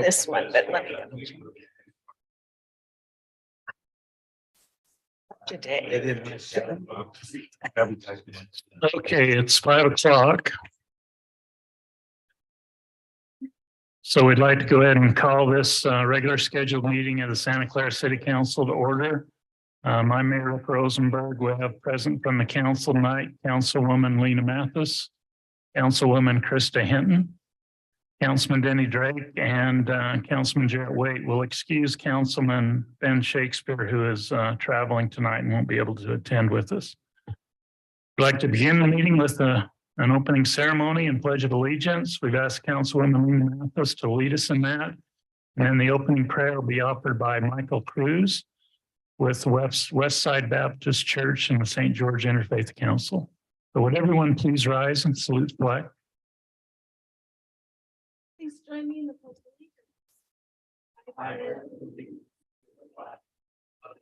This one, but let me today. Okay, it's 5 o'clock. So we'd like to go ahead and call this regular scheduled meeting of the Santa Clara City Council to order. I'm Mayor Rick Rosenberg. We have present from the council tonight, Councilwoman Lena Mathis, Councilwoman Krista Hinton, Councilman Denny Drake, and Councilman Jarrett Waite. Will excuse Councilman Ben Shakespeare, who is traveling tonight and won't be able to attend with us. I'd like to begin the meeting with an opening ceremony and pledge of allegiance. We've asked Councilwoman Lena Mathis to lead us in that. And the opening prayer will be offered by Michael Cruz with West Side Baptist Church and the St. George Interfaith Council. So would everyone please rise and salute the flag? Please join me in the pledge of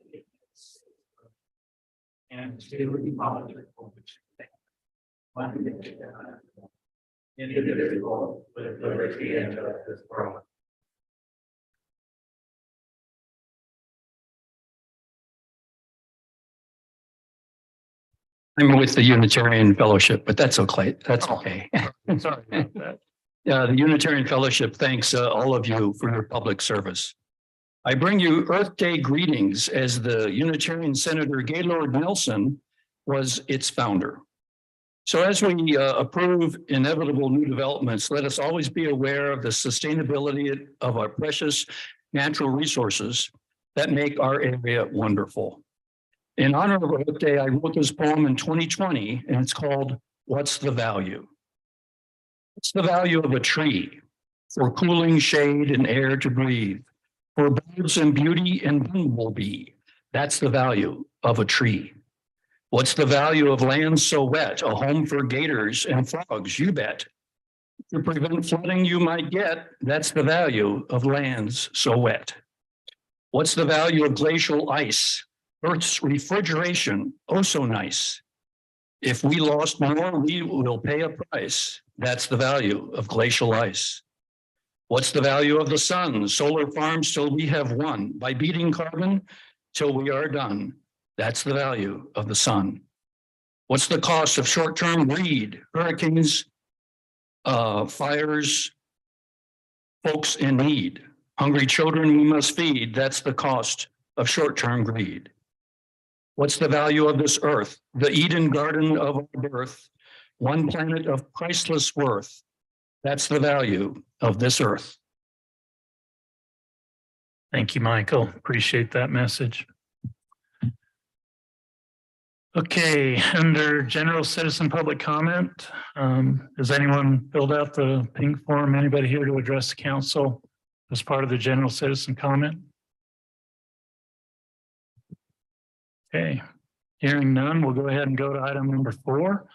allegiance. And to the republic for which one indivisible with liberty and justice for all. I'm with the Unitarian Fellowship, but that's okay. That's okay. Sorry about that. The Unitarian Fellowship thanks all of you for your public service. I bring you Earth Day greetings as the Unitarian Senator Gaylord Nelson was its founder. So as we approve inevitable new developments, let us always be aware of the sustainability of our precious natural resources that make our area wonderful. In honor of Earth Day, I wrote this poem in 2020, and it's called What's the Value? What's the value of a tree? For cooling shade and air to breathe, for birds and beauty and bumblebee. That's the value of a tree. What's the value of land so wet? A home for gators and frogs, you bet. To prevent flooding you might get, that's the value of lands so wet. What's the value of glacial ice? Earth's refrigeration, oh so nice. If we lost more, we will pay a price. That's the value of glacial ice. What's the value of the sun? Solar farms till we have won. By beating carbon till we are done. That's the value of the sun. What's the cost of short-term greed? Hurricanes, fires, folks in need. Hungry children we must feed. That's the cost of short-term greed. What's the value of this earth? The Eden garden of our birth, one planet of priceless worth. That's the value of this earth. Thank you, Michael. Appreciate that message. Okay, under general citizen public comment, has anyone filled out the pink form? Anybody here to address the council as part of the general citizen comment? Okay, hearing none, we'll go ahead and go to item number 4.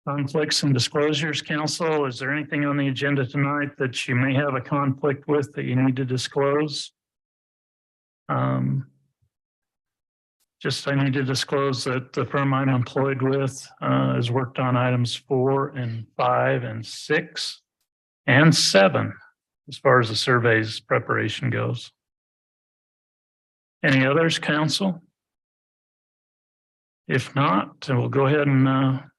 Conflicts and disclosures. Council, is there anything on the agenda tonight that you may have a conflict with that you need to disclose? I need to disclose that the firm I'm employed with has worked on items 4 and 5 and 6 and 7 as far as the survey's preparation goes. Any others, council? If not, we'll go ahead and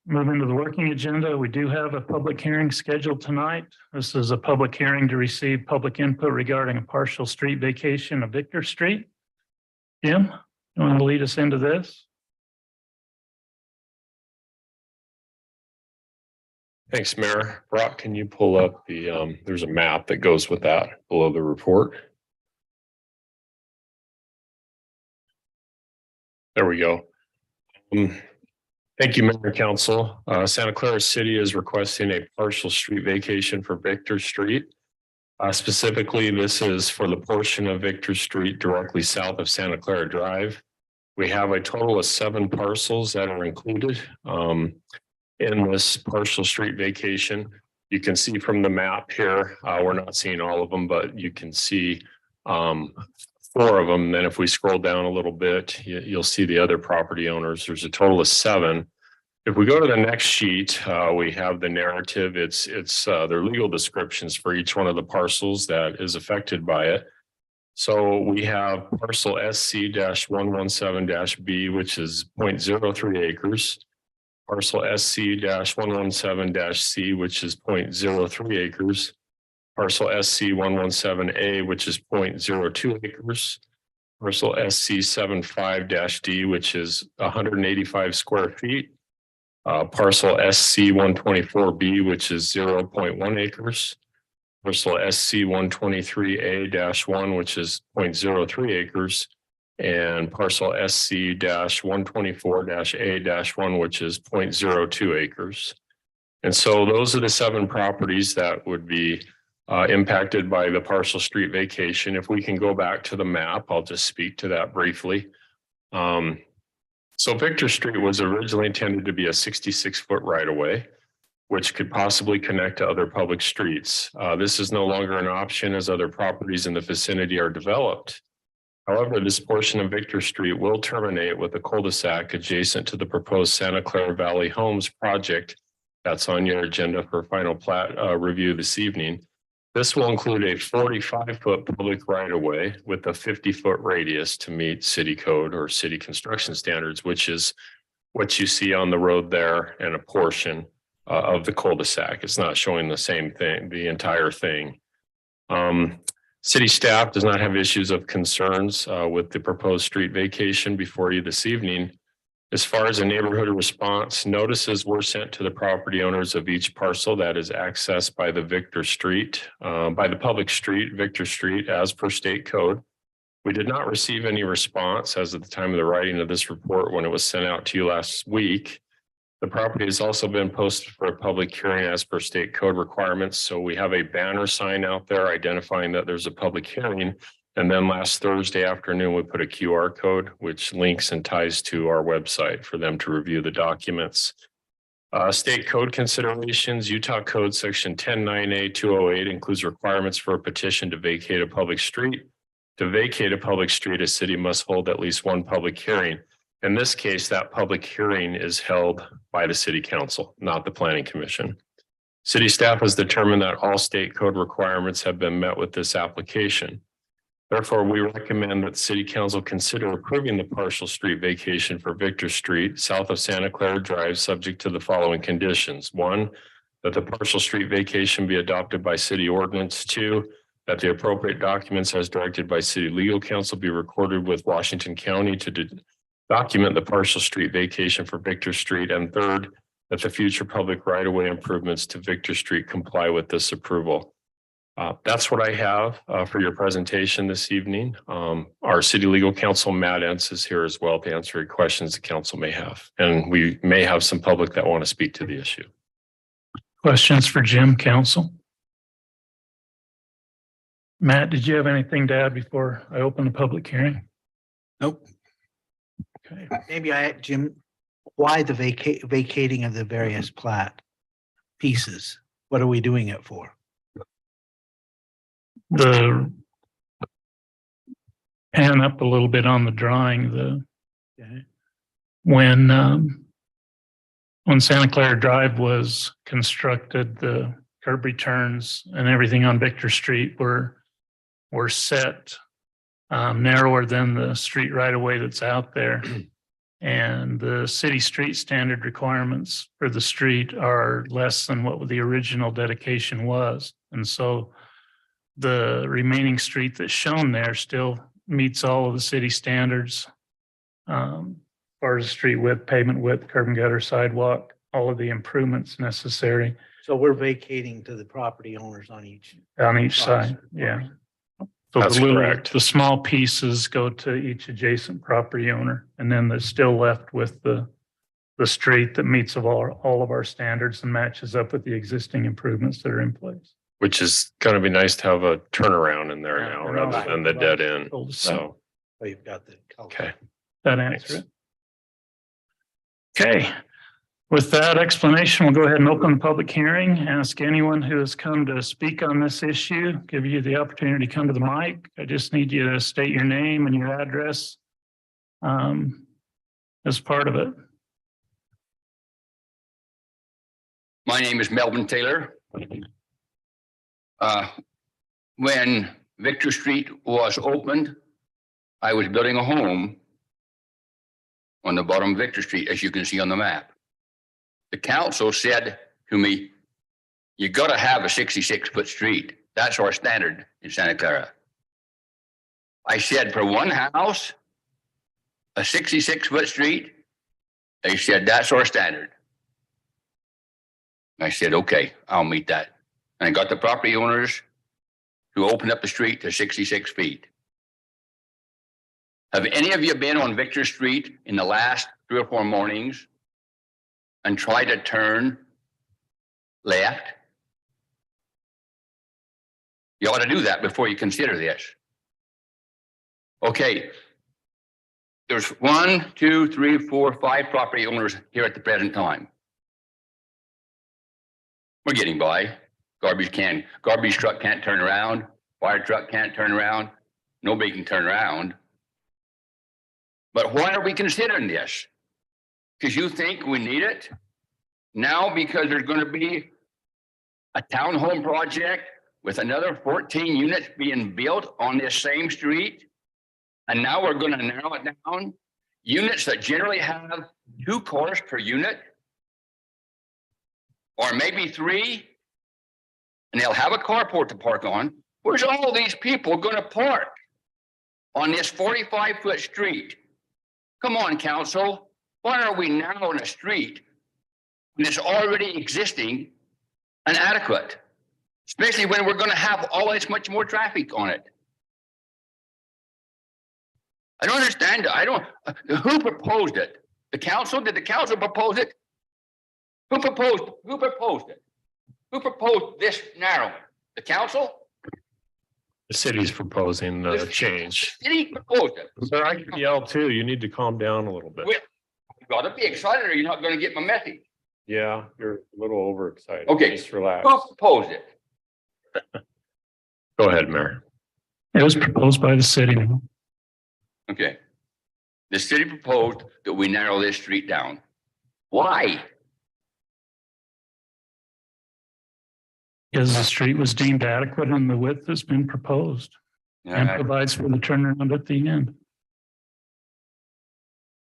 move into the working agenda. We do have a public hearing scheduled tonight. This is a public hearing to receive public input regarding a partial street vacation of Victor Street. Jim, you want to lead us into this? Thanks, Mayor. Brock, can you pull up the, there's a map that goes with that below the report. There we go. Thank you, Mayor and Council. Santa Clara City is requesting a partial street vacation for Victor Street. Specifically, this is for the portion of Victor Street directly south of Santa Clara Drive. We have a total of 7 parcels that are included in this partial street vacation. You can see from the map here, we're not seeing all of them, but you can see 4 of them. Then if we scroll down a little bit, you'll see the other property owners. There's a total of 7. If we go to the next sheet, we have the narrative. It's their legal descriptions for each one of the parcels that is affected by it. So we have parcel SC 117 B, which is 0.03 acres. Parcel SC 117 C, which is 0.03 acres. Parcel SC 117 A, which is 0.02 acres. Parcel SC 75 D, which is 185 square feet. Parcel SC 124 B, which is 0.1 acres. Parcel SC 123 A-1, which is 0.03 acres. And parcel SC 124 A-1, which is 0.02 acres. And so those are the 7 properties that would be impacted by the partial street vacation. If we can go back to the map, I'll just speak to that briefly. So Victor Street was originally intended to be a 66-foot right-of-way, which could possibly connect to other public streets. This is no longer an option as other properties in the vicinity are developed. However, this portion of Victor Street will terminate with a cul-de-sac adjacent to the proposed Santa Clara Valley Homes project that's on your agenda for final plat review this evening. This will include a 45-foot public right-of-way with a 50-foot radius to meet city code or city construction standards, which is what you see on the road there and a portion of the cul-de-sac. It's not showing the same thing, the entire thing. City staff does not have issues of concerns with the proposed street vacation before you this evening. As far as a neighborhood response, notices were sent to the property owners of each parcel that is accessed by the Victor Street, by the public street, Victor Street, as per state code. We did not receive any response as of the time of the writing of this report when it was sent out to you last week. The property has also been posted for a public hearing as per state code requirements. So we have a banner sign out there identifying that there's a public hearing. And then last Thursday afternoon, we put a QR code, which links and ties to our website for them to review the documents. State code considerations, Utah Code Section 109A-208 includes requirements for a petition to vacate a public street. To vacate a public street, a city must hold at least one public hearing. In this case, that public hearing is held by the city council, not the planning commission. City staff has determined that all state code requirements have been met with this application. Therefore, we recommend that the city council consider approving the partial street vacation for Victor Street, south of Santa Clara Drive, subject to the following conditions. 1, that the partial street vacation be adopted by city ordinance. 2, that the appropriate documents as directed by city legal counsel be recorded with Washington County to document the partial street vacation for Victor Street. And 3rd, that the future public right-of-way improvements to Victor Street comply with this approval. That's what I have for your presentation this evening. Our city legal counsel, Matt Entz, is here as well to answer any questions the council may have. And we may have some public that want to speak to the issue. Questions for Jim, council? Matt, did you have anything to add before I open the public hearing? Nope. Okay. Maybe Jim, why the vacating of the various plat pieces? What are we doing it for? The pan up a little bit on the drawing, Okay. when Santa Clara Drive was constructed, the curb returns and everything on Victor Street were set narrower than the street right of way that's out there. And the city street standard requirements for the street are less than what the original dedication was. And so the remaining street that's shown there still meets all of the city standards. As far as street width, pavement width, curb and gutter, sidewalk, all of the improvements necessary So we're vacating to the property owners on each. on each side, yeah. So That's correct. the small pieces go to each adjacent property owner, and then they're still left with the street that meets of all of our standards and matches up with the existing improvements that are in place. Which is going to be nice to have a turnaround in there Yeah, now I know. rather than the dead end. Cul-de-sac. So, Oh, you've got the. okay. That answer it. Okay. With that explanation, we'll go ahead and open the public hearing. Ask anyone who has come to speak on this issue, give you the opportunity to come to the mic. I just need you to state your name and your address as part of it. My name is Melvin Taylor. When Victor Street was opened, I was building a home on the bottom of Victor Street, as you can see on the map. The council said to me, you gotta have a 66-foot street. That's our standard in Santa Clara. I said, for one house, a 66-foot street, they said, that's our standard. I said, okay, I'll meet that. And I got the property owners to open up the street to 66 feet. Have any of you been on Victor Street in the last 3 or 4 mornings and tried to turn left? You ought to do that before you consider this. Okay. There's 1, 2, 3, 4, 5 property owners here at the present time. We're getting by. Garbage truck can't turn around. Fire truck can't turn around. Nobody can turn around. But why are we considering this? Because you think we need it? Now because there's going to be a townhome project with another 14 units being built on this same street? And now we're going to narrow it down? Units that generally have 2 cars per unit? Or maybe 3? And they'll have a carport to park on. Where's all these people going to park on this 45-foot street? Come on, council. Why are we narrowing a street when it's already existing and adequate? Especially when we're going to have all this much more traffic on it. I don't understand. Who proposed it? The council? Did the council propose it? Who proposed it? Who proposed this narrowing? The council? The city's proposing the change. City proposed it. Sir, I can yell too. You need to calm down a little bit. Well, you gotta be excited or you're not gonna get my message. Yeah, you're a little overexcited. Okay. Just relax. Who proposed it? Go ahead, Mayor. It was proposed by the city. Okay. The city proposed that we narrow this street down. Why? Because the street was deemed adequate and the width has been proposed and provides for the turnaround at the end.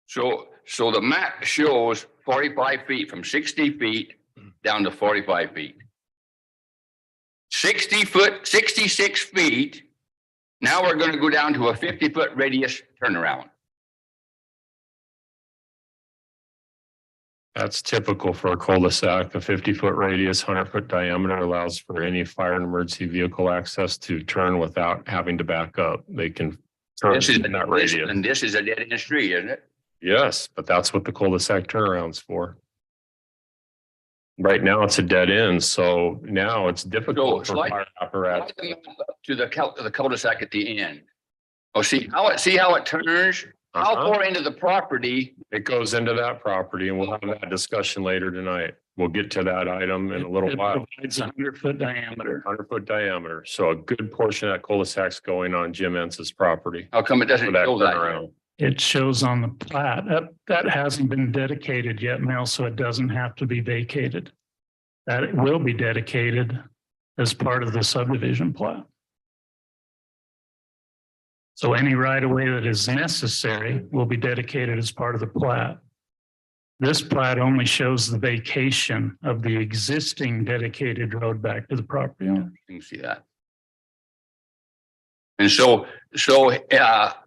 So the map shows 45 feet from 60 feet down to 45 feet. 66 feet. Now we're going to go down to a 50-foot radius turnaround. That's typical for a cul-de-sac. The 50-foot radius, 100-foot diameter allows for any fire and emergency vehicle access to turn without having to back up. They can turn This is in that radius. And this is a dead end street, isn't it? Yes, but that's what the cul-de-sac turnaround's for. Right now, it's a dead end, so now it's difficult So, for slide- fire apparatus. To the cul-de-sac at the end. Oh, see how it turns? How Uh-huh. far into the property? It goes into that property and we'll have that discussion later tonight. We'll get to that item in a little It while. provides a 100-foot diameter. 100-foot diameter. So a good portion of that cul-de-sac's going on Jim Ence's property How come it for doesn't that show that? turnaround. It shows on the plat that hasn't been dedicated yet, Mel, so it doesn't have to be vacated. That it will be dedicated as part of the subdivision plat. So any right of way that is necessary will be dedicated as part of the plat. This plat only shows the vacation of the existing dedicated road back to the property owner. You can see that. And so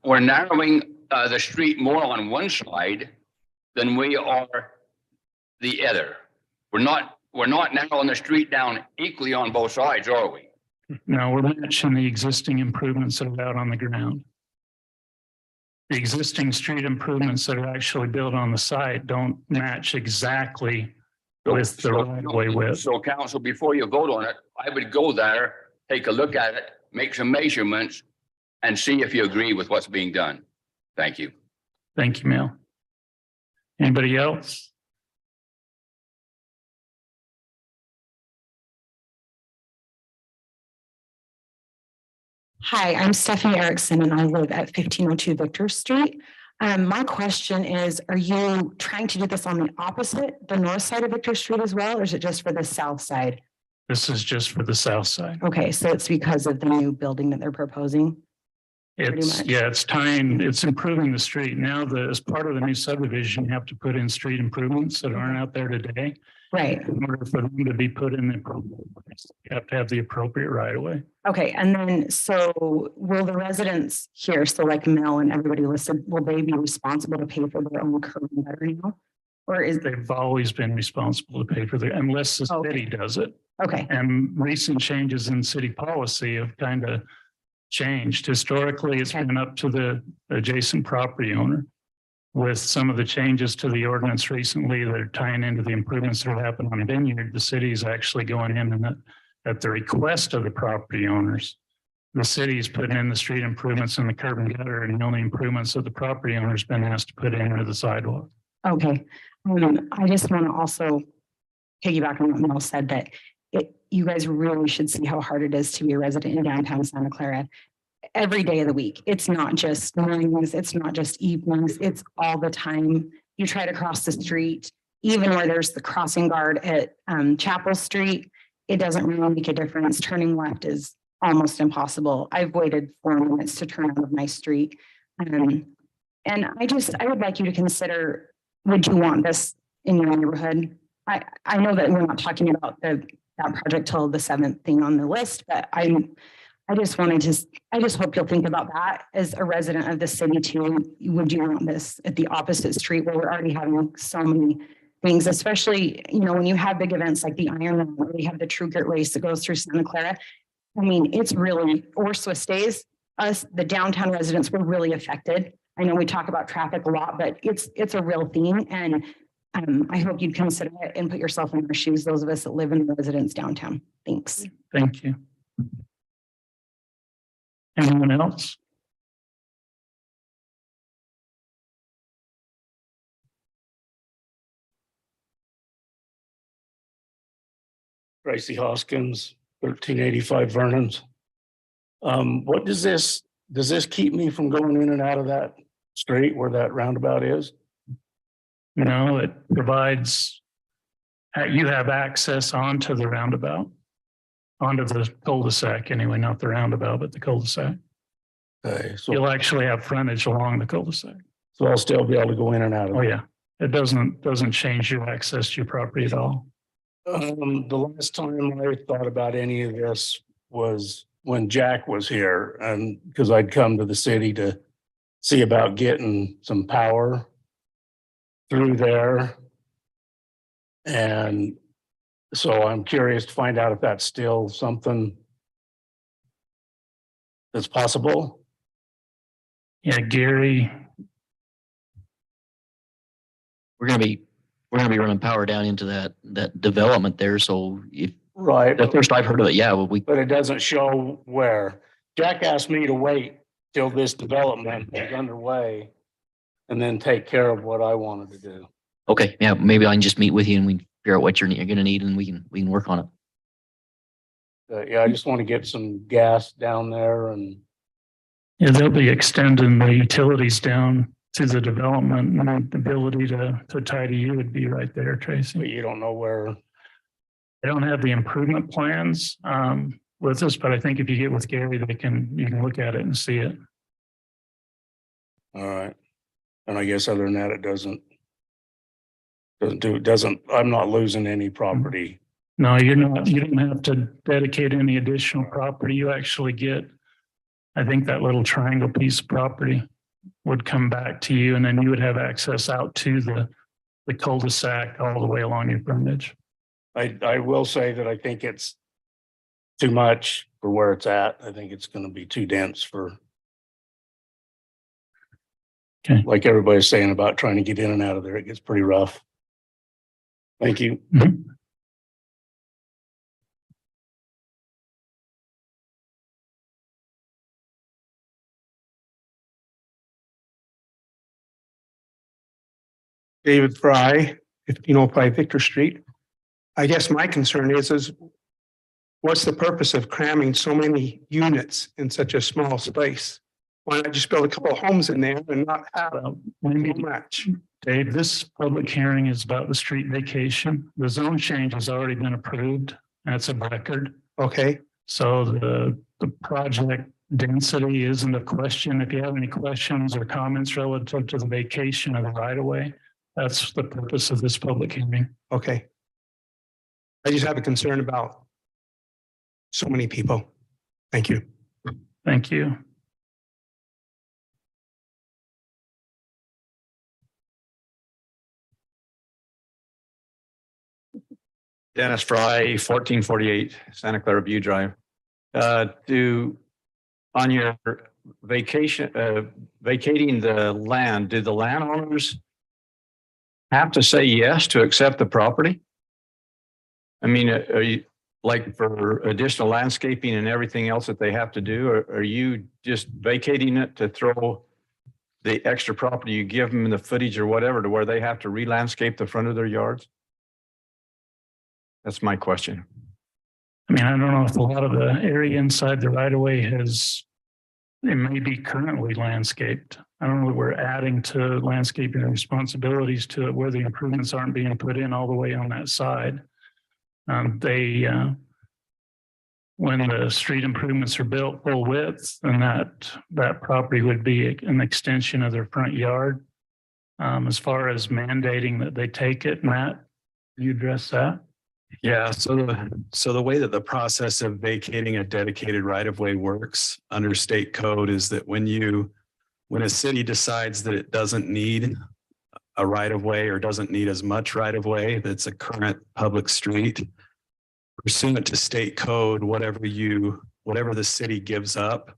we're narrowing the street more on one side than we are the other. We're not narrowing the street down equally on both sides, are we? Now, we're matching the existing improvements that are out on the ground. The existing street improvements that are actually built on the site don't match exactly with the right of way width. So council, before you vote on it, I would go there, take a look at it, make some measurements and see if you agree with what's being done. Thank you. Thank you, Mel. Anybody else? Hi, I'm Stephanie Erickson and I live at 1502 Victor Street. My question is, are you trying to do this on the opposite, the north side of Victor Street as well, or is it just for the south side? This is just for the south side. Okay, so it's because of the new building that they're proposing? Pretty It's, much. yeah, it's improving the street. Now, as part of the new subdivision, you have to put in street improvements that aren't out there today. Right, In order for them to be put in the appropriate place, you have to have the appropriate right of way. okay, and then, so will the residents here, so like Mel and everybody listed, will they be responsible to pay for their own curb and gutter now? Or is, They've always been responsible to pay for the, unless the Okay. city does it. okay, And recent changes in city policy have kind of changed. Historically, it's Okay. been up to the adjacent property owner. With some of the changes to the ordinance recently that are tying into the improvements that happened on Vineyard, the city is actually going in and at the request of the property owners. The city is putting in the street improvements and the curb and gutter, and the only improvements that the property owner's been asked to put in are the sidewalk. okay. I just want to also piggyback on what Mel said, that you guys really should see how hard it is to be a resident in downtown Santa Clara. Every day of the week. It's not just mornings, it's not just evenings, it's all the time. You try to cross the street, even where there's the crossing guard at Chapel Street, it doesn't really make a difference. Turning left is almost impossible. I've waited 4 minutes to turn out of my street. And I would like you to consider, would you want this in your neighborhood? I know that we're not talking about that project till the 7th thing on the list, but I just hope you'll think about that as a resident of the city too. Would you want this at the opposite street where we're already having so many things, especially, when you have big events like the Ironman, where we have the True Grit race that goes through Santa Clara. I mean, it's really, or Swiss Days, us, the downtown residents were really affected. I know we talk about traffic a lot, but it's a real thing. And I hope you'd consider it and put yourself in our shoes, those of us that live in the residents downtown. Thanks. Thank you. Anyone else? Tracy Hoskins, 1385 Vernon's. Does this keep me from going in and out of that street where that roundabout is? No, it provides, you have access onto the roundabout, onto the cul-de-sac anyway, not the roundabout, but the cul-de-sac. Okay, You'll actually have frontage along the cul-de-sac. so I'll still be able to go in and out of Oh, it. yeah. It doesn't change your access to your property at all. The last time I thought about any of this was when Jack was here, and because I'd come to the city to see about getting some power through there. And so I'm curious to find out if that's still something that's possible. Yeah, Gary, We're gonna be running power down into that development there. So if Right. the first I've heard of it, yeah, well, But it doesn't show where. Jack asked me to wait till this development is underway and then take care of what I wanted to do. okay, yeah, maybe I can just meet with you and we can figure out what you're gonna need and we can work on it. Yeah, I just want to get some gas down there and yeah, they'll be extending the utilities down to the development, and the ability to tie to you would be right there, but Tracy. you don't know where. I don't have the improvement plans with us, but I think if you get with Gary, you can look at it and see it. All right. And I guess other than that, it I'm not losing any property. No, you don't have to dedicate any additional property. You actually get, I think that little triangle piece of property would come back to you, and then you would have access out to the cul-de-sac all the way along your frontage. I will say that I think it's too much for where it's at. I think it's gonna be too dense for. Okay. Like everybody's saying about trying to get in and out of there, it gets pretty rough. Thank you. Mhm. David Fry, 1505 Victor Street. I guess my concern is what's the purpose of cramming so many units in such a small space? Why not just build a couple of homes in there and not have Well, so maybe, much? Dave, this public hearing is about the street vacation. The zone change has already been approved. That's a record. Okay, So the project density isn't a question. If you have any questions or comments relative to the vacation of the right of way, that's the purpose of this public hearing. okay. I just have a concern about so many people. Thank you. Thank you. Dennis Fry, 1448 Santa Clara View Drive. On your vacation, vacating the land, do the landowners have to say yes to accept the property? I mean, are you, like for additional landscaping and everything else that they have to do, or are you just vacating it to throw the extra property you give them in the footage or whatever to where they have to re-landscape the front of their yards? That's my question. I mean, I don't know if a lot of the area inside the right of way has, it may be currently landscaped. I don't know that we're adding to landscaping responsibilities to it where the improvements aren't being put in all the way on that side. When the street improvements are built full width, then that property would be an extension of their front yard. As far as mandating that they take it, Matt, you address that? Yeah, so the way that the process of vacating a dedicated right of way works under state code is that when a city decides that it doesn't need a right of way or doesn't need as much right of way, that's a current public street, pursuant to state code, whatever the city gives up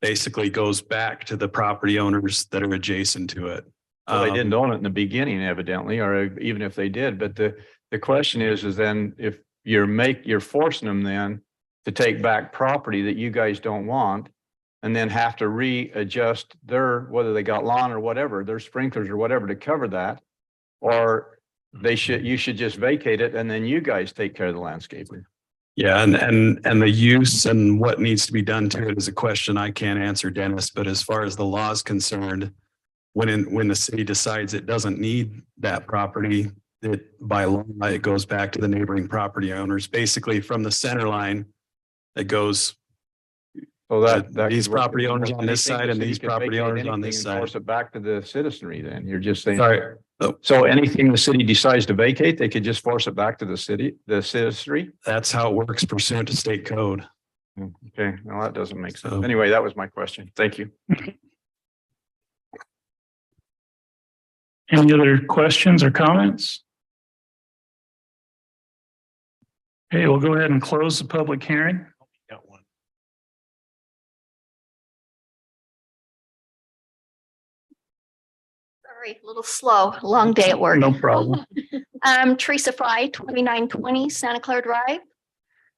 basically goes back to the property owners that are adjacent to it. Well, they didn't own it in the beginning evidently, or even if they did, but the question is then if you're forcing them then to take back property that you guys don't want and then have to readjust whether they got lawn or whatever, their sprinklers or whatever to cover that, or you should just vacate it and then you guys take care of the landscaping. Yeah, and the use and what needs to be done to it is a question I can't answer, Dennis, but as far as the law is concerned, when the city decides it doesn't need that property, by law, it goes back to the neighboring property owners, basically from the center line that goes. So that these property owners on this side and these property owners on this side. Force it back to the citizenry then. You're just saying. Sorry. So anything the city decides to vacate, they could just force it back to the citizenry? That's how it works pursuant to state code. Okay, well, that doesn't make sense. So- Anyway, that was my question. Thank you. Any other questions or comments? Okay, we'll go ahead and close the public hearing. Sorry, a little slow, long day at work. No problem. I'm Teresa Fry, 2920 Santa Clara Drive.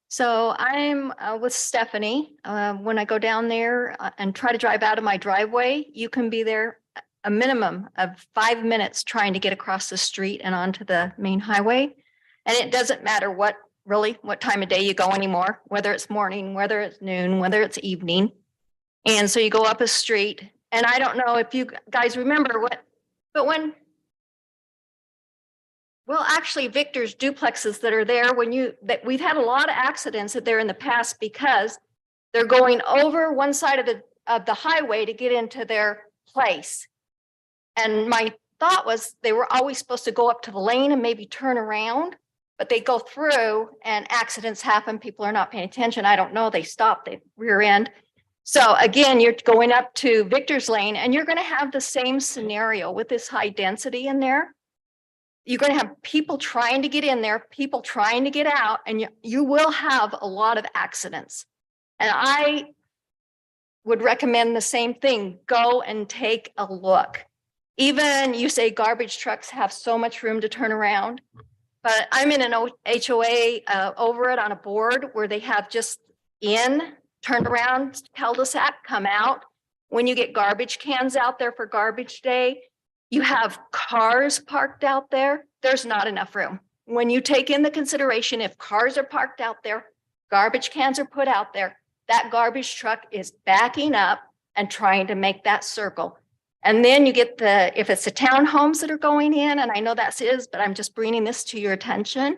So I'm with Stephanie. When I go down there and try to drive out of my driveway, you can be there a minimum of 5 minutes trying to get across the street and onto the main highway. And it doesn't matter what time of day you go anymore, whether it's morning, whether it's noon, whether it's evening. And so you go up a street, and I don't know if you guys remember actually Victor's duplexes that are there that we've had a lot of accidents that they're in the past because they're going over one side of the highway to get into their place. And my thought was they were always supposed to go up to the lane and maybe turn around, but they go through and accidents happen. People are not paying attention. I don't know. They stop, they rear end. So again, you're going up to Victor's lane and you're going to have the same scenario with this high density in there. You're going to have people trying to get in there, people trying to get out, and you will have a lot of accidents. And I would recommend the same thing. Go and take a look. Even you say garbage trucks have so much room to turn around, but I'm in an HOA over it on a board where they have just turn around cul-de-sac, come out. When you get garbage cans out there for garbage day, you have cars parked out there. There's not enough room. When you take in the consideration, if cars are parked out there, garbage cans are put out there, that garbage truck is backing up and trying to make that circle. And then you get if it's the townhomes that are going in, and I know that's but I'm just bringing this to your attention.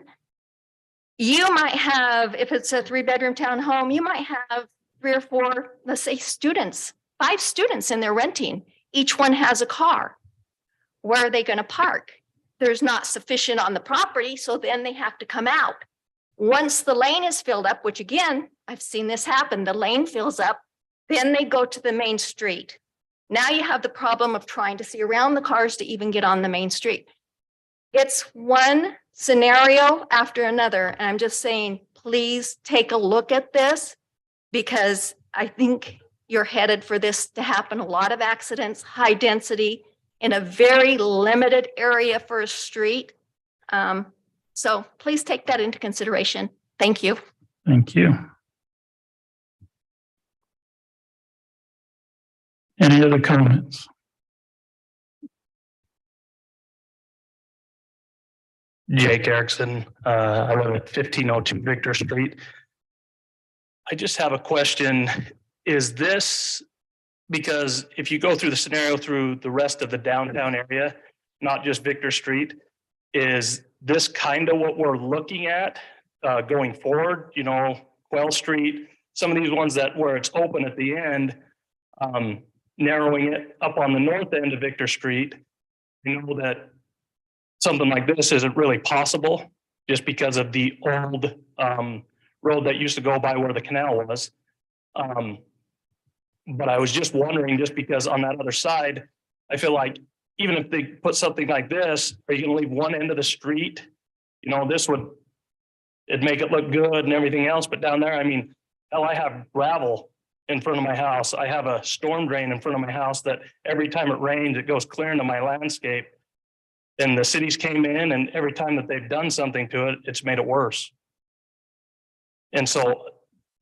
You might have, if it's a 3-bedroom townhome, you might have 3 or 4, let's say 5 students in there renting. Each one has a car. Where are they going to park? There's not sufficient on the property, so then they have to come out. Once the lane is filled up, which again, I've seen this happen, the lane fills up, then they go to the main street. Now you have the problem of trying to see around the cars to even get on the main street. It's one scenario after another. And I'm just saying, please take a look at this, because I think you're headed for this to happen. A lot of accidents, high density in a very limited area for a street. So please take that into consideration. Thank you. Thank you. Any other comments? Jake Erickson, I live at 1502 Victor Street. I just have a question. Is this, because if you go through the scenario through the rest of the downtown area, not just Victor Street, is this kind of what we're looking at going forward? You know, Quell Street, some of these ones that where it's open at the end, narrowing it up on the north end of Victor Street. You know that something like this isn't really possible just because of the old road that used to go by where the canal was. But I was just wondering, just because on that other side, I feel like even if they put something like this, are you gonna leave one end of the street? You know, it'd make it look good and everything else, but down there, I mean, hell, I have gravel in front of my house. I have a storm drain in front of my house that every time it rains, it goes clear into my landscape. And the cities came in, and every time that they've done something to it, it's made it worse. And so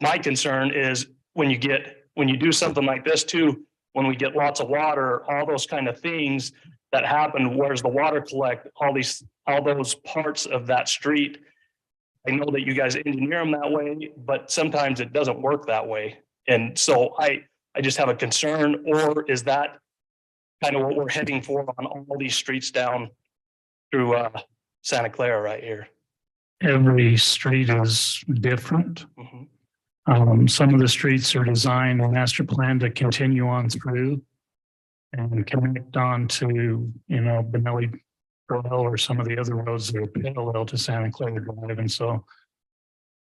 my concern is when you do something like this too, when we get lots of water, all those kind of things that happen, where's the water collect, all those parts of that street. I know that you guys engineer them that way, but sometimes it doesn't work that way. And so I just have a concern, or is that kind of what we're heading for on all these streets down through Santa Clara right here? Every street is different. Some of the streets are designed and master planned to continue on through and connect on to, you know, Benelli Trail or some of the other roads that are parallel to Santa Clara Drive. And so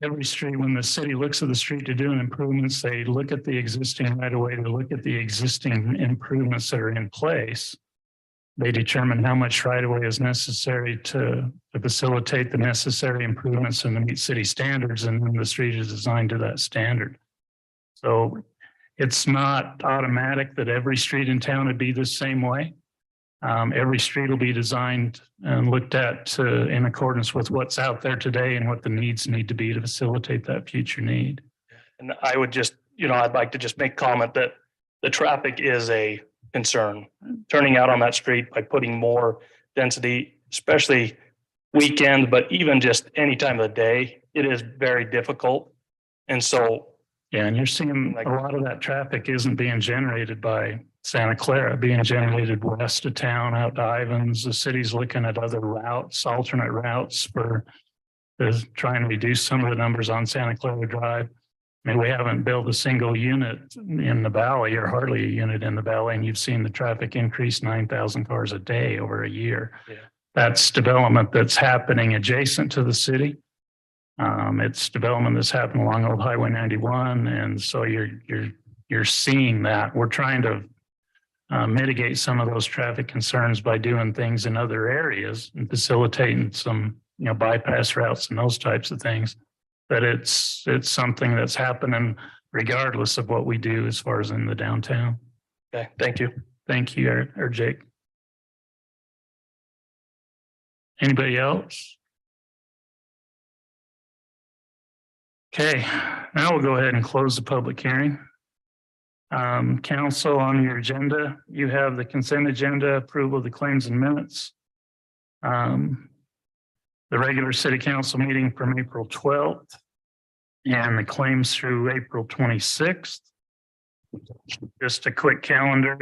every street, when the city looks at the street to do improvements, they look at the existing right of way, they look at the existing improvements that are in place. They determine how much right of way is necessary to facilitate the necessary improvements and to meet city standards, and then the street is designed to that standard. So it's not automatic that every street in town would be the same way. Every street will be designed and looked at in accordance with what's out there today and what the needs need to be to facilitate that future need. And I would just, you know, I'd like to just make comment that the traffic is a concern. Turning out on that street by putting more density, especially weekends, but even just any time of the day, it is very difficult. And so, yeah, and you're seeing a lot of that traffic isn't being generated by Santa Clara, being generated west of town, out to Ivans. The city's looking at other routes, alternate routes for trying to reduce some of the numbers on Santa Clara Drive. I mean, we haven't built a single unit in the valley, or hardly a unit in the valley, and you've seen the traffic increase 9,000 cars a day over a year. Yeah. That's development that's happening adjacent to the city. It's development that's happening along Old Highway 91, and so you're seeing that. We're trying to mitigate some of those traffic concerns by doing things in other areas and facilitating some, you know, bypass routes and those types of things. But it's something that's happening regardless of what we do as far as in the downtown. okay, thank you. Thank you, Eric or Jake. Anybody else? Okay, now we'll go ahead and close the public hearing. Council, on your agenda, you have the consent agenda, approval of the claims and minutes. The regular city council meeting from April 12th and the claims through April 26th. Just a quick calendar,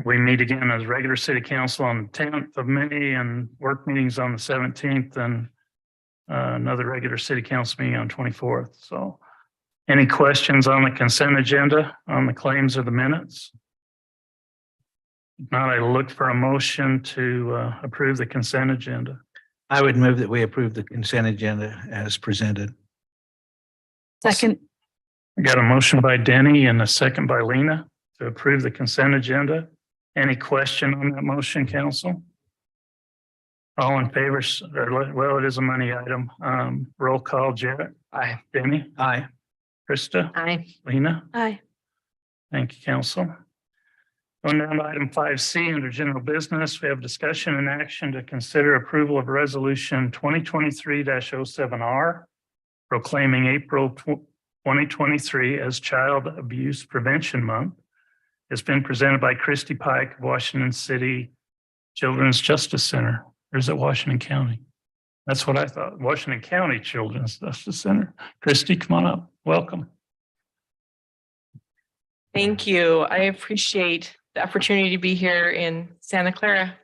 we meet again as regular city council on the 10th of May and work meetings on the 17th and another regular city council meeting on 24th. So any questions on the consent agenda, on the claims or the minutes? If not, I look for a motion to approve the consent agenda. I would move that we approve the consent agenda as presented. Second, I got a motion by Denny and a second by Lena to approve the consent agenda. Any question on that motion, council? All in favor, well, it is a money item. Roll call, Jarrett. Aye. Denny. Aye. Krista. Aye. Lena. Aye. Thank you, council. Going down to item 5C under general business, we have discussion and action to consider approval of resolution 2023-07R proclaiming April 2023 as Child Abuse Prevention Month. It's been presented by Christy Pike, Washington City Children's Justice Center. Or is it Washington County? That's what I thought. Washington County Children's Justice Center. Christy, come on up. Welcome. Thank you. I appreciate the opportunity to be here in Santa Clara.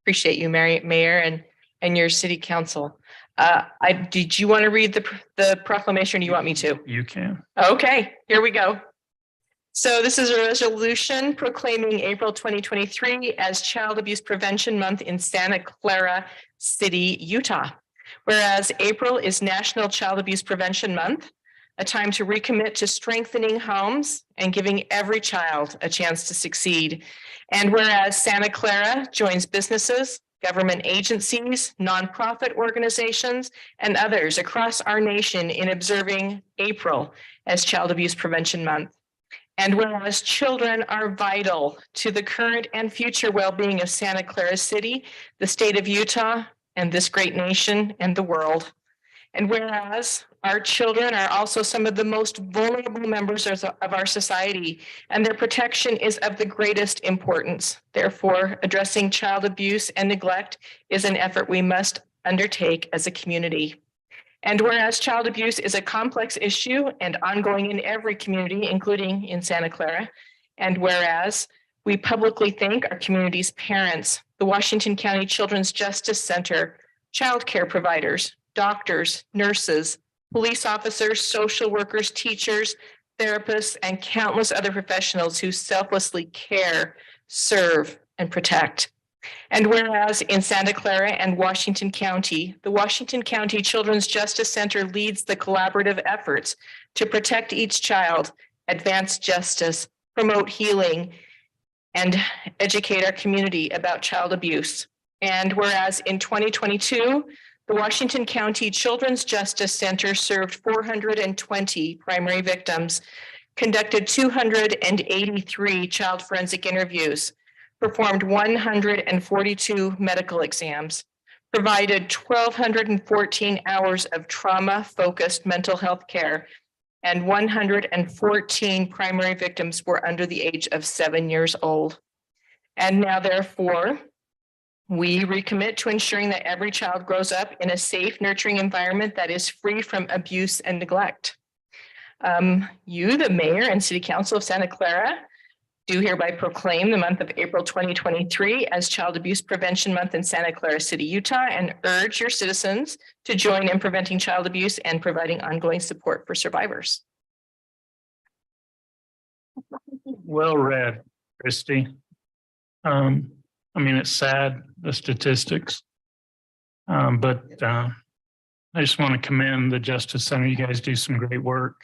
Appreciate you, Mayor, and your city council. Did you want to read the proclamation, or do you want me to? You can. Okay, here we go. So this is a resolution proclaiming April 2023 as Child Abuse Prevention Month in Santa Clara City, Utah. Whereas April is National Child Abuse Prevention Month, a time to recommit to strengthening homes and giving every child a chance to succeed. And whereas Santa Clara joins businesses, government agencies, nonprofit organizations, and others across our nation in observing April as Child Abuse Prevention Month. And whereas children are vital to the current and future well-being of Santa Clara City, the state of Utah, and this great nation and the world. And whereas our children are also some of the most vulnerable members of our society, and their protection is of the greatest importance. Therefore, addressing child abuse and neglect is an effort we must undertake as a community. And whereas child abuse is a complex issue and ongoing in every community, including in Santa Clara, and whereas we publicly thank our community's parents, the Washington County Children's Justice Center, child care providers, doctors, nurses, police officers, social workers, teachers, therapists, and countless other professionals who selflessly care, serve, and protect. And whereas in Santa Clara and Washington County, the Washington County Children's Justice Center leads the collaborative efforts to protect each child, advance justice, promote healing, and educate our community about child abuse. And whereas in 2022, the Washington County Children's Justice Center served 420 primary victims, conducted 283 child forensic interviews, performed 142 medical exams, provided 1,214 hours of trauma-focused mental health care, and 114 primary victims were under the age of 7 years old. And now, therefore, we recommit to ensuring that every child grows up in a safe, nurturing environment that is free from abuse and neglect. You, the mayor and city council of Santa Clara, do hereby proclaim the month of April 2023 as Child Abuse Prevention Month in Santa Clara City, Utah, and urge your citizens to join in preventing child abuse and providing ongoing support for survivors. Well read, Christy. I mean, it's sad, the statistics. But I just want to commend the Justice Center. You guys do some great work,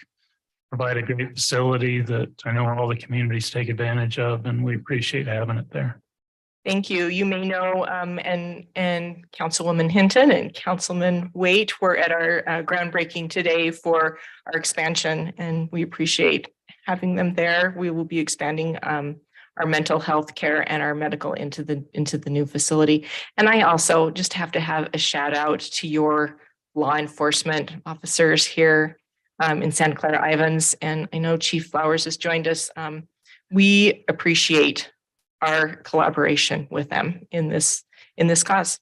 provide a great facility that I know all the communities take advantage of, and we appreciate having it there. Thank you. You may know, and Councilwoman Hinton and Councilman Waite were at our groundbreaking today for our expansion, and we appreciate having them there. We will be expanding our mental health care and our medical into the new facility. And I also just have to have a shout out to your law enforcement officers here in Santa Clara Ivans. And I know Chief Flowers has joined us. We appreciate our collaboration with them in this cause.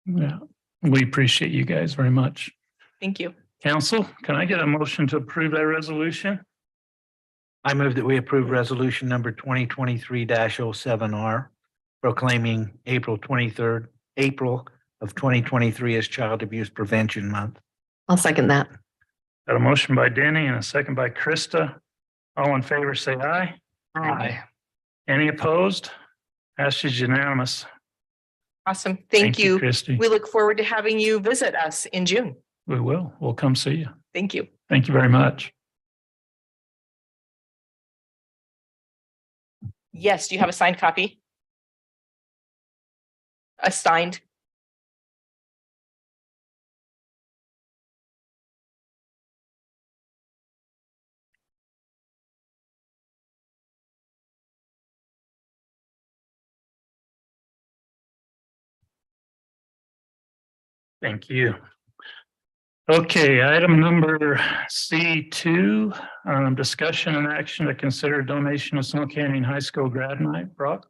Yeah, we appreciate you guys very much. Thank you. Council, can I get a motion to approve that resolution? I move that we approve resolution number 2023-07R proclaiming April 23rd, April of 2023 as Child Abuse Prevention Month. I'll second that. Got a motion by Denny and a second by Krista. All in favor, say aye. Aye. Any opposed? Passes unanimous. Awesome. Thank you. Christie. We look forward to having you visit us in June. We will. We'll come see you. Thank you. Thank you very much. Yes, do you have a signed copy? A signed? Thank you. Okay, item number C2, discussion and action to consider donation of Snow Canyon High School grad night. Brock?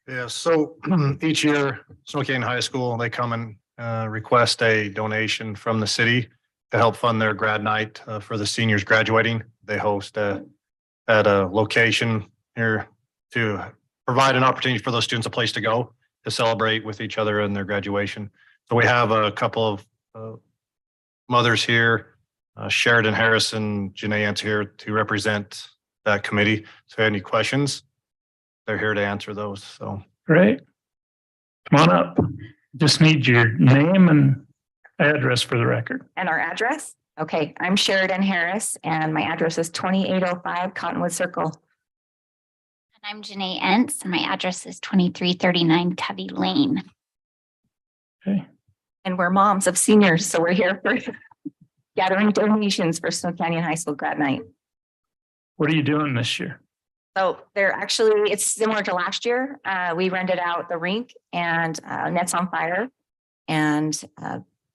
Yeah, so each year, Snow Canyon High School, they come and request a donation from the city to help fund their grad night for the seniors graduating. They host at a location here to provide an opportunity for those students a place to go to celebrate with each other in their graduation. So we have a couple of mothers here, Sheridan Harris and Janae Ants here to represent that committee. So if you have any questions, they're here to answer those. So Great. Come on up. Just need your name and address for the record. And our address? Okay, I'm Sheridan Harris and my address is 2805 Cottonwood Circle. And I'm Janae Entz and my address is 2339 Covey Lane. Okay. And we're moms of seniors, so we're here for gathering donations for Snow Canyon High School grad night. What are you doing this year? So they're actually, it's similar to last year. We rented out the rink and Nets on Fire. And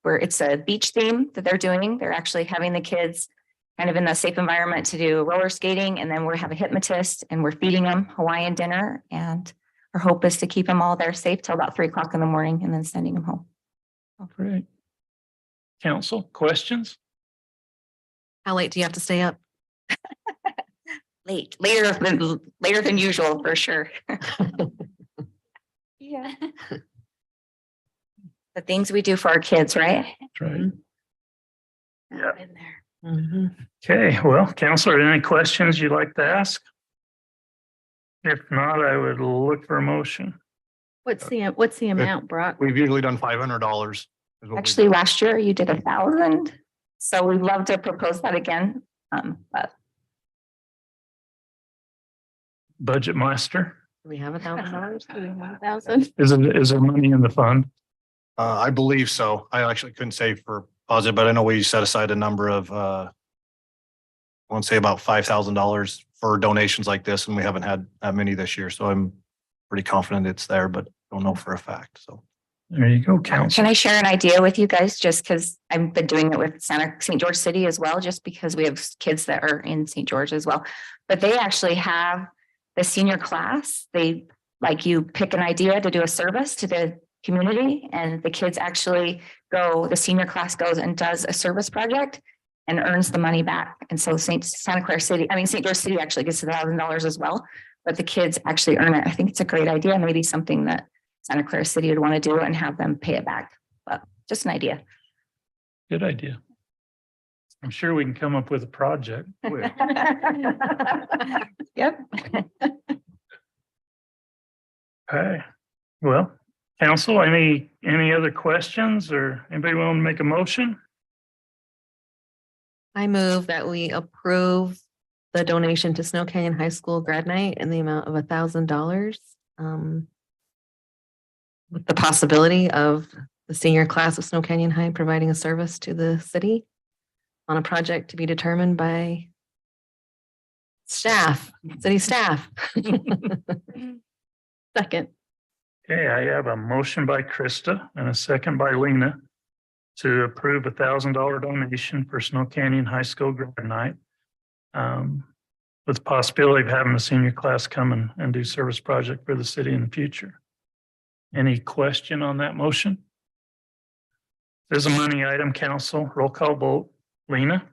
where it's a beach theme that they're doing. They're actually having the kids kind of in a safe environment to do roller skating. And then we have a hypnotist and we're feeding them Hawaiian dinner. And our hope is to keep them all there safe till about 3 o'clock in the morning and then sending them home. Great. Council, questions? How late do you have to stay up? Later than usual, for sure. Yeah. The things we do for our kids, right? That's right. Yeah. Mm-hmm. Okay, well, Counselor, any questions you'd like to ask? If not, I would look for a motion. What's the amount, Brock? we've usually done $500. Actually, last year you did 1,000. So we'd love to propose that again. But Budget master, Do we have $1,000? Do we have 1,000? is there money in the fund? I believe so. I actually couldn't say for positive, but I know we set aside a number of, I want to say about $5,000 for donations like this, and we haven't had that many this year. So I'm pretty confident it's there, but don't know for a fact. So There you go, Counselor. can I share an idea with you guys? Just because I've been doing it with St. George City as well, just because we have kids that are in St. George as well. But they actually have the senior class. They like you pick an idea to do a service to the community and the kids actually go, the senior class goes and does a service project and earns the money back. And so St. George City actually gets $1,000 as well, but the kids actually earn it. I think it's a great idea, maybe something that Santa Clara City would want to do and have them pay it back. But just an idea. Good idea. I'm sure we can come up with a project. Yep. Okay, well, Council, any other questions or anybody want to make a motion? I move that we approve the donation to Snow Canyon High School grad night in the amount of $1,000. With the possibility of the senior class of Snow Canyon High providing a service to the city on a project to be determined by city staff. Second. Okay, I have a motion by Krista and a second by Lena to approve $1,000 donation for Snow Canyon High School grad night. With the possibility of having the senior class come and do service project for the city in the future. Any question on that motion? There's a money item, Council, roll call vote. Lena,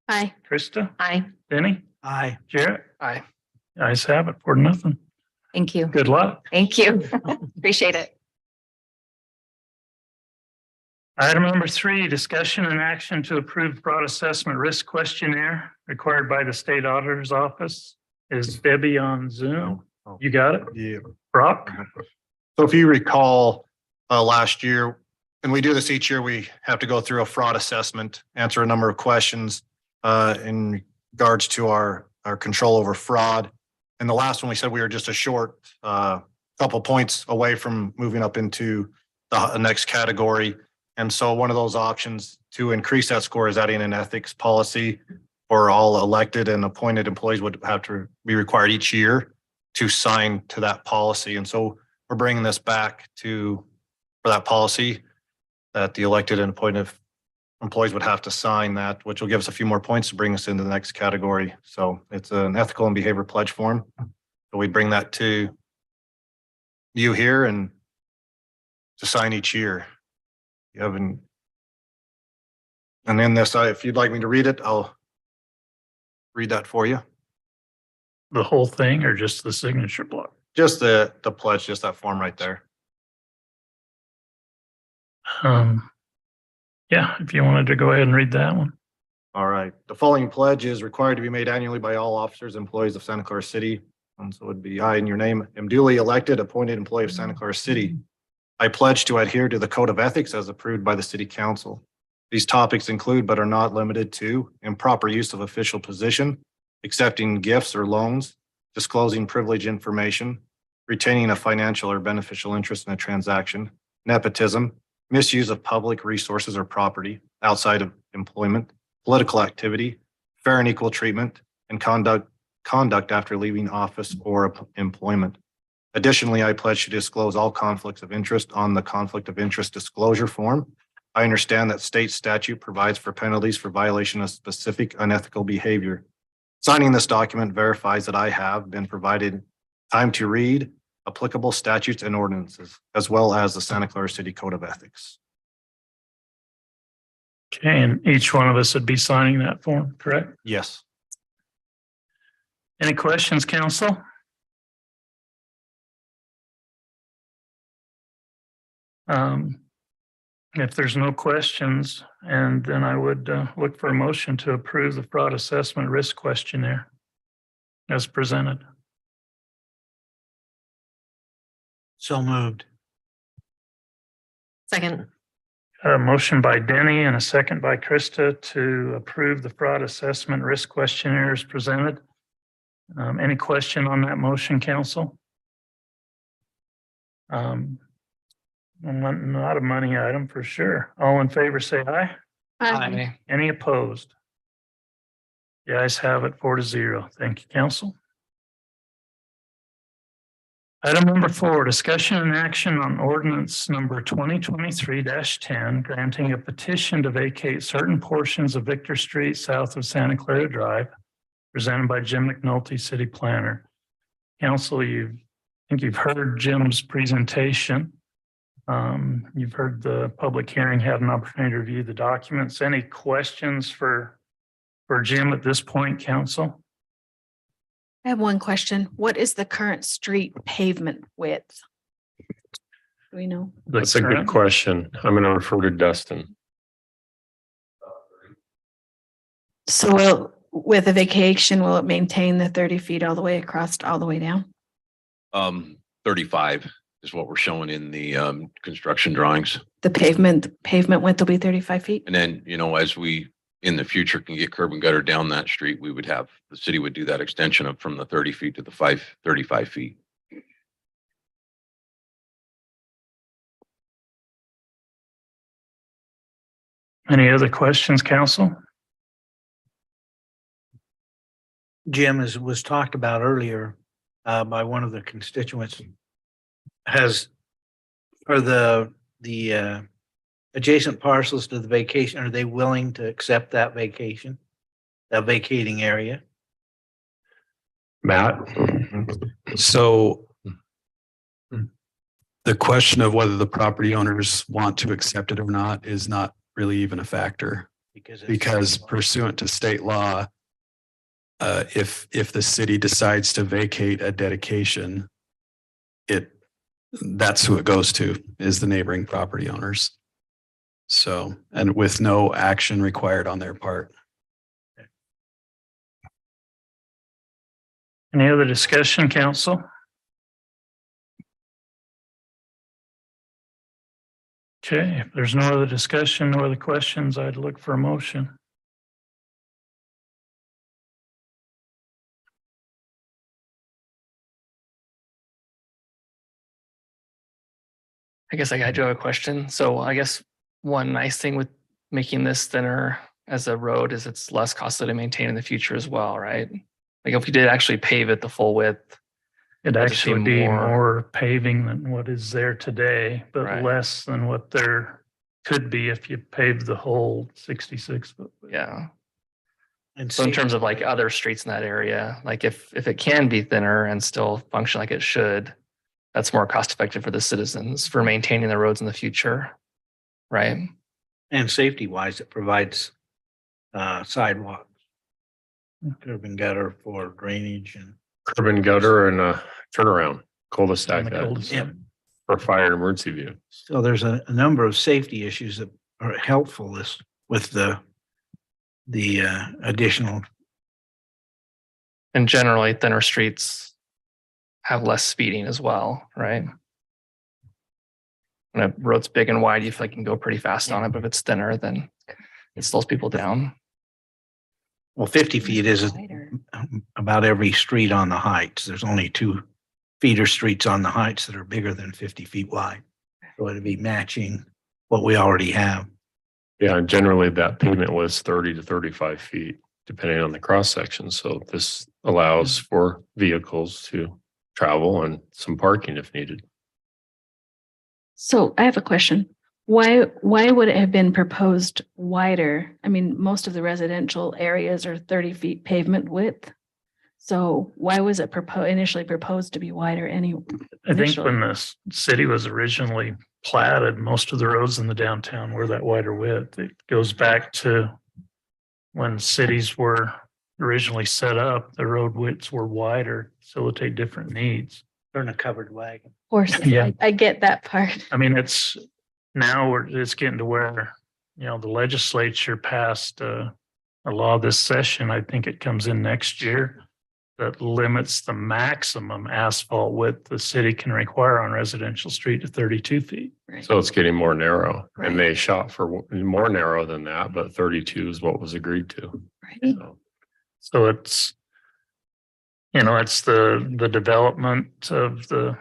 Aye. Krista, Aye. Denny, Aye. Jarrett. Aye. Ayes have it, 4-0. Thank you. Good luck. Thank you. Appreciate it. Item number 3, discussion and action to approve fraud assessment risk questionnaire required by the state auditor's office. Is Debbie on Zoom? You got it? Yeah. Brock? So if you recall, last year, and we do this each year, we have to go through a fraud assessment, answer a number of questions in regards to our control over fraud. And the last one, we said we were just a short couple points away from moving up into the next category. And so one of those options to increase that score is adding an ethics policy for all elected and appointed employees would have to be required each year to sign to that policy. And so we're bringing this back for that policy that the elected and appointed employees would have to sign that, which will give us a few more points to bring us into the next category. So it's an ethical and behavior pledge form. So we bring that to you here and to sign each year. You haven't. And in this, if you'd like me to read it, I'll read that for you. The whole thing or just the signature block? Just the pledge, just that form right there. Yeah, if you wanted to go ahead and read that one. All right. The following pledge is required to be made annually by all officers and employees of Santa Clara City. And so it would be I, in your name, am duly elected, appointed employee of Santa Clara City. I pledge to adhere to the code of ethics as approved by the city council. These topics include, but are not limited to, improper use of official position, accepting gifts or loans, disclosing privileged information, retaining a financial or beneficial interest in a transaction, nepotism, misuse of public resources or property outside of employment, political activity, fair and equal treatment, and conduct after leaving office or employment. Additionally, I pledge to disclose all conflicts of interest on the conflict of interest disclosure form. I understand that state statute provides for penalties for violation of specific unethical behavior. Signing this document verifies that I have been provided time to read applicable statutes and ordinances, as well as the Santa Clara City Code of Ethics. Okay, and each one of us would be signing that form, correct? Yes. Any questions, council? If there's no questions, and then I would look for a motion to approve the fraud assessment risk questionnaire as presented. So moved. Second. A motion by Denny and a second by Krista to approve the fraud assessment risk questionnaire as presented. Any question on that motion, council? Not a money item for sure. All in favor, say aye. Aye. Any opposed? The ayes have it 4-0. Thank you, council. Item number 4, discussion and action on ordinance number 2023-10, granting a petition to vacate certain portions of Victor Street south of Santa Clara Drive, presented by Jim McNulty, city planner. Council, I think you've heard Jim's presentation. You've heard the public hearing, had an opportunity to review the documents. Any questions for Jim at this point, council? I have one question. What is the current street pavement width? Do we know? That's a good question. I'm going to refer to Dustin. So with a vacation, will it maintain the 30 feet all the way across, all the way down? 35 is what we're showing in the construction drawings. The pavement width will be 35 feet? And then, as we in the future can get curb and gutter down that street, the city would do that extension up from the 30 feet to the 35 feet. Any other questions, council? Jim, as was talked about earlier by one of the constituents, are the adjacent parcels to the vacation, are they willing to accept that vacating area? Matt? So the question of whether the property owners want to accept it or not is not really even a factor. Because pursuant to state law, if the city decides to vacate a dedication, that's who it goes to, is the neighboring property owners. So, and with no action required on their part. Any other discussion, council? Okay, if there's no other discussion, no other questions, I'd look for a motion. I guess I do have a question. So I guess one nice thing with making this thinner as a road is it's less costly to maintain in the future as well, right? Like if we did actually pave it the full width. It'd That'd just actually be be more- more paving than what is there today, but Right. less than what there could be if you paved the whole 66 foot. Yeah. And So in terms of like other streets in that area, like if it can be thinner and still function like it should, that's more cost effective for the citizens for maintaining the roads in the future. Right? And safety wise, it provides sidewalks, curb and gutter for drainage and. Curb and gutter and a turnaround cul-de-sac On the cul-de-sac. for fire and emergency view. So there's a number of safety issues that are helpful with the additional. And generally thinner streets have less speeding as well, right? When a road's big and wide, you feel like you can go pretty fast on it, but if it's thinner, then it slows people down. Well, 50 feet is about every street on the heights. There's only 2 feeder streets on the heights that are bigger than 50 feet wide. So it'd be matching what we already have. Yeah, and generally that pavement was 30 to 35 feet, depending on the cross section. So this allows for vehicles to travel and some parking if needed. So I have a question. Why would it have been proposed wider? I mean, most of the residential areas are 30 feet pavement width. So why was it initially proposed to be wider I think initially? when the city was originally platted, most of the roads in the downtown were that wider width. It goes back to when cities were originally set up, the road widths were wider, to facilitate different needs. Turn a covered wagon. Horses, Yeah. I get that part. I mean, it's getting to where, the legislature passed a law this session. I think it comes in next year that limits the maximum asphalt width the city can require on residential street to 32 feet. So it's getting more narrow and they shot for more narrow than that, but 32 is what was agreed to. Right. So it's, it's the development of the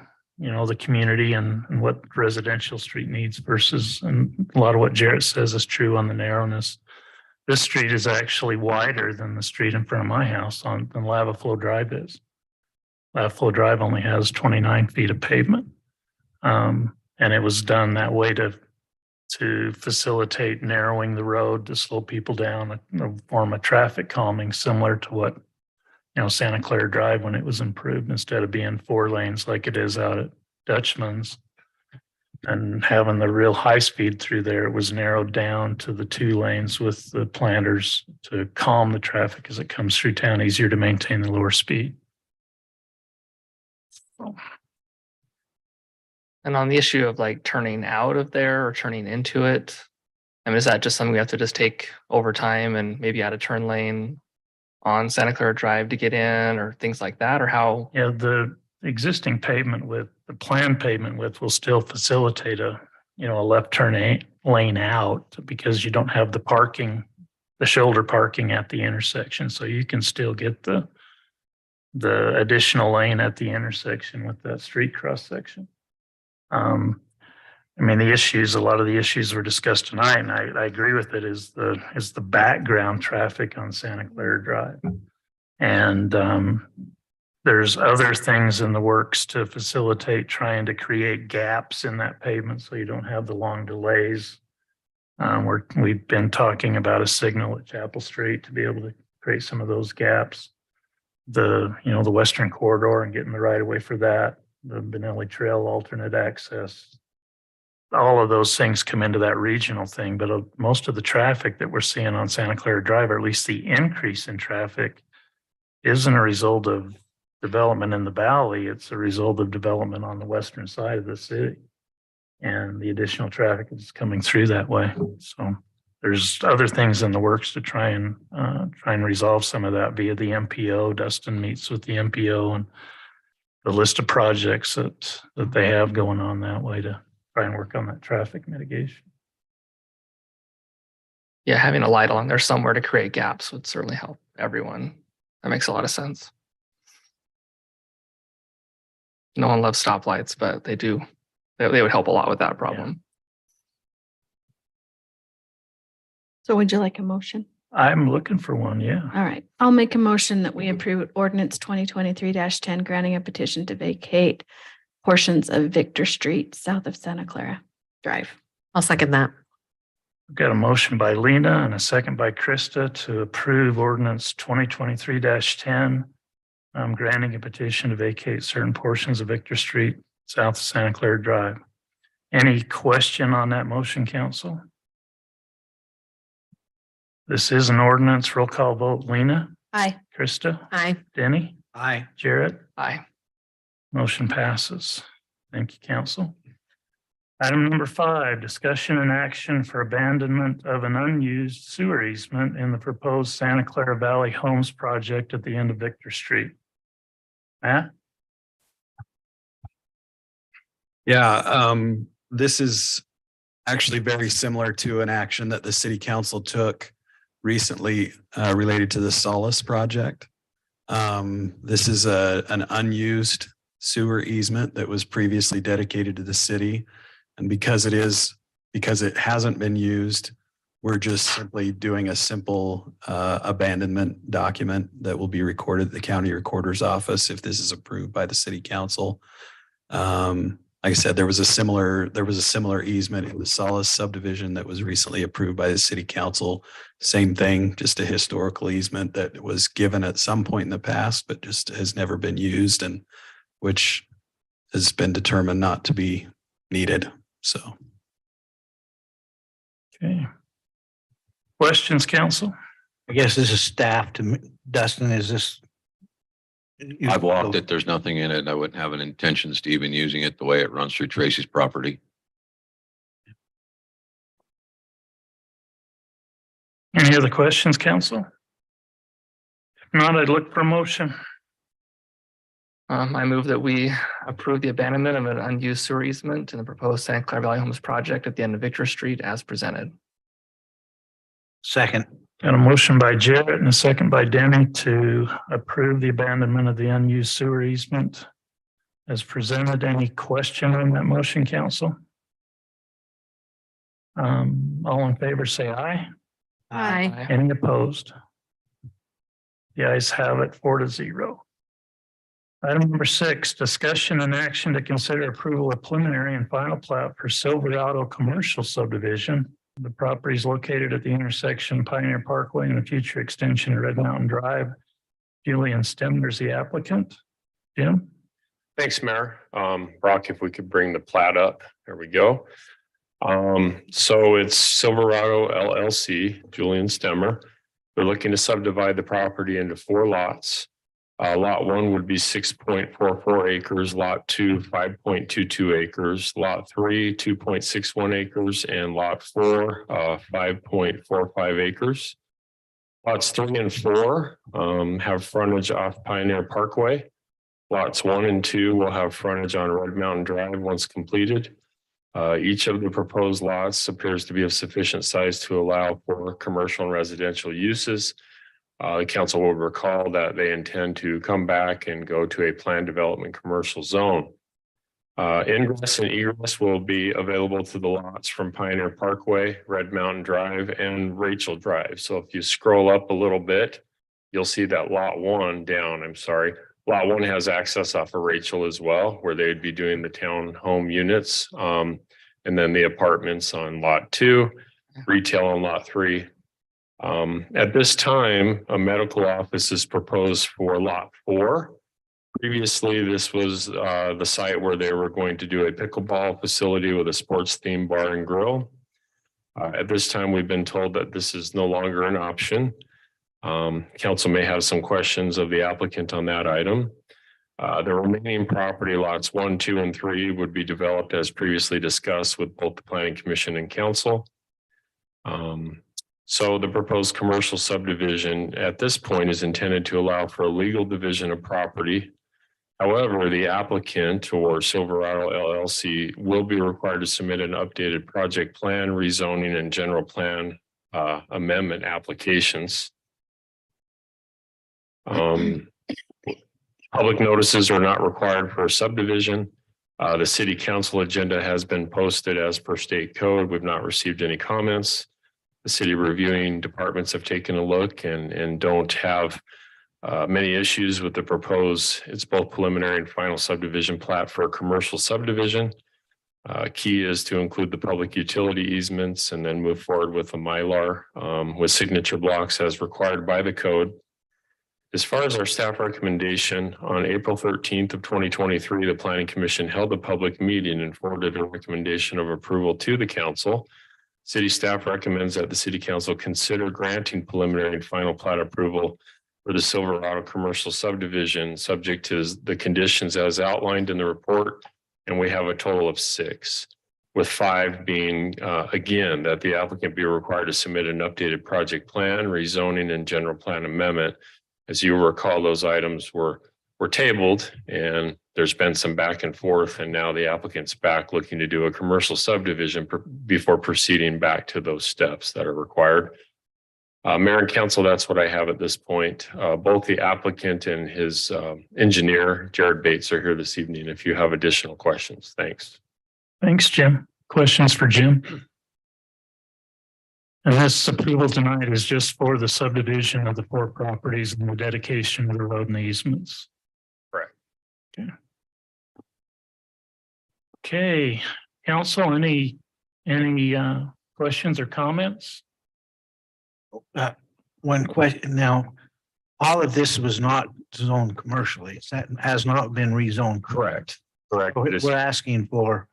community and what residential street needs versus, and a lot of what Jarrett says is true on the narrowness. This street is actually wider than the street in front of my house than Lava Flow Drive is. Lava Flow Drive only has 29 feet of pavement. And it was done that way to facilitate narrowing the road, to slow people down, a form of traffic calming, similar to what Santa Clara Drive when it was improved, instead of being 4 lanes like it is out at Dutchman's and having the real high speed through there, it was narrowed down to the 2 lanes with the planters to calm the traffic as it comes through town, easier to maintain the lower speed. And on the issue of like turning out of there or turning into it, I mean, is that just something we have to just take over time and maybe add a turn lane on Santa Clara Drive to get in or things like that, or how? Yeah, the existing pavement width, the planned pavement width will still facilitate a left turn lane out because you don't have the shoulder parking at the intersection. So you can still get the additional lane at the intersection with that street cross section. I mean, a lot of the issues were discussed tonight, and I agree with it, is the background traffic on Santa Clara Drive. And there's other things in the works to facilitate trying to create gaps in that pavement so you don't have the long delays. We've been talking about a signal at Chapel Street to be able to create some of those gaps. The Western Corridor and getting the right of way for that, the Benelli Trail alternate access. all of those things come into that regional thing, but most of the traffic that we're seeing on Santa Clara Drive, or at least the increase in traffic, isn't a result of development in the valley. It's a result of development on the western side of the city. And the additional traffic is coming through that way. So there's other things in the works to try and resolve some of that via the MPO. Dustin meets with the MPO and the list of projects that they have going on that way to try and work on that traffic mitigation. Yeah, having a light along there somewhere to create gaps would certainly help everyone. That makes a lot of sense. No one loves stoplights, but they do. They would help a lot with that problem. So would you like a motion? I'm looking for one, yeah. All right, I'll make a motion that we approve ordinance 2023-10, granting a petition to vacate portions of Victor Street south of Santa Clara Drive. I'll second that. We've got a motion by Lena and a second by Krista to approve ordinance 2023-10, granting a petition to vacate certain portions of Victor Street south of Santa Clara Drive. Any question on that motion, council? This is an ordinance. Roll call vote. Lena? Aye. Krista? Aye. Denny? Aye. Jared? Aye. Motion passes. Thank you, council. Item number 5, discussion and action for abandonment of an unused sewer easement in the proposed Santa Clara Valley Homes project at the end of Victor Street. Matt? Yeah, this is actually very similar to an action that the city council took recently related to the Solace project. This is an unused sewer easement that was previously dedicated to the city. And because it hasn't been used, we're just simply doing a simple abandonment document that will be recorded at the county recorder's office if this is approved by the city council. Like I said, there was a similar easement in the Solace subdivision that was recently approved by the city council. Same thing, just a historical easement that was given at some point in the past, but just has never been used, and which has been determined not to be needed. So. Okay. Questions, council? I guess this is staff to Dustin. Is this? I've walked it. There's nothing in it. I wouldn't have an intentions to even using it the way it runs through Tracy's property. Any other questions, council? If not, I'd look for a motion. I move that we approve the abandonment of an unused sewer easement in the proposed Santa Clara Valley Homes project at the end of Victor Street as presented. Second. Got a motion by Jarrett and a second by Denny to approve the abandonment of the unused sewer easement as presented. Any question on that motion, council? All in favor, say aye. Aye. Any opposed? The ayes have it 4-0. Item number 6, discussion and action to consider approval of preliminary and final plat for Silverado Commercial Subdivision. The property is located at the intersection of Pioneer Parkway and a future extension of Red Mountain Drive. Julian Stemner is the applicant. Jim? Thanks, Mayor. Brock, if we could bring the plat up. There we go. So it's Silverado LLC, Julian Stemmer. They're looking to subdivide the property into 4 lots. Lot 1 would be 6.44 acres, lot 2, 5.22 acres, lot 3, 2.61 acres, and lot 4, 5.45 acres. Lots 3 and 4 have frontage off Pioneer Parkway. Lots 1 and 2 will have frontage on Red Mountain Drive once completed. Each of the proposed lots appears to be of sufficient size to allow for commercial and residential uses. The council will recall that they intend to come back and go to a planned development commercial zone. Ingress and egress will be available to the lots from Pioneer Parkway, Red Mountain Drive, and Rachel Drive. So if you scroll up a little bit, you'll see that lot 1 Lot 1 has access off of Rachel as well, where they would be doing the town home units. And then the apartments on lot 2, retail on lot 3. At this time, a medical office is proposed for lot 4. Previously, this was the site where they were going to do a pickleball facility with a sports themed bar and grill. At this time, we've been told that this is no longer an option. Council may have some questions of the applicant on that item. The remaining property lots 1, 2, and 3 would be developed as previously discussed with both the planning commission and council. So the proposed commercial subdivision at this point is intended to allow for a legal division of property. However, the applicant or Silverado LLC will be required to submit an updated project plan, rezoning, and general plan amendment applications. Public notices are not required for a subdivision. The city council agenda has been posted as per state code. We've not received any comments. The city reviewing departments have taken a look and don't have many issues with the proposed. It's both preliminary and final subdivision plat for a commercial subdivision. Key is to include the public utility easements and then move forward with a Mylar with signature blocks as required by the code. As far as our staff recommendation, on April 13th of 2023, the Planning Commission held a public meeting and forwarded a recommendation of approval to the council. City staff recommends that the city council consider granting preliminary and final plat approval for the Silverado commercial subdivision, subject to the conditions as outlined in the report. And we have a total of 6, with 5 being, again, that the applicant be required to submit an updated project plan, rezoning, and general plan amendment. As you recall, those items were tabled and there's been some back and forth, and now the applicant's back looking to do a commercial subdivision before proceeding back to those steps that are required. Mayor and council, that's what I have at this point. Both the applicant and his engineer, Jared Bates, are here this evening if you have additional questions. Thanks. Thanks, Jim. Questions for Jim? And this approval tonight is just for the subdivision of the 4 properties and the dedication of the road and the easements. Correct. Okay, council, any questions or comments? One question now, all of this was not zoned commercially. That has not been rezoned. Correct. We're asking for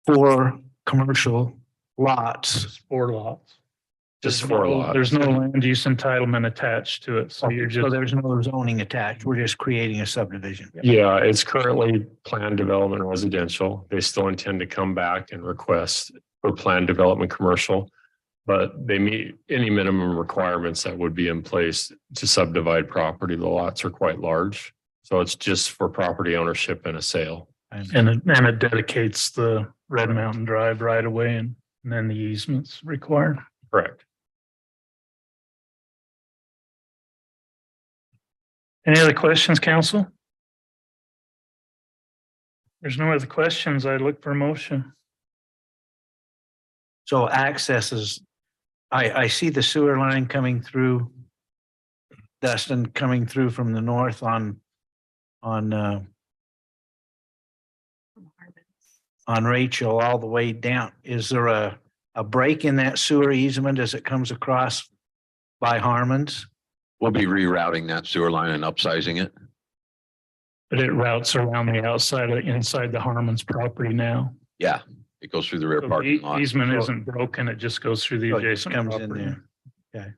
4 commercial lots. 4 lots. Just 4 lots. There's no land use entitlement attached to it. So you're So just, there's no zoning attached. We're just creating a subdivision. Yeah, it's currently planned development residential. They still intend to come back and request for planned development commercial, but they meet any minimum requirements that would be in place to subdivide property. The lots are quite large. So it's just for property ownership and a sale. and it dedicates the Red Mountain Drive right away and then the easements required. Correct. Any other questions, council? There's no other questions. I look for a motion. So access is, I see the sewer line coming through, Dustin, coming through from the north on Rachel all the way down. Is there a break in that sewer easement as it comes across by Harmon's? We'll be rerouting that sewer line and upsizing it. But it routes around the outside of inside the Harmon's property now. Yeah, it goes through the rear So parking the lot. easement isn't broken. It just goes through the So it adjacent comes in property. there. Okay.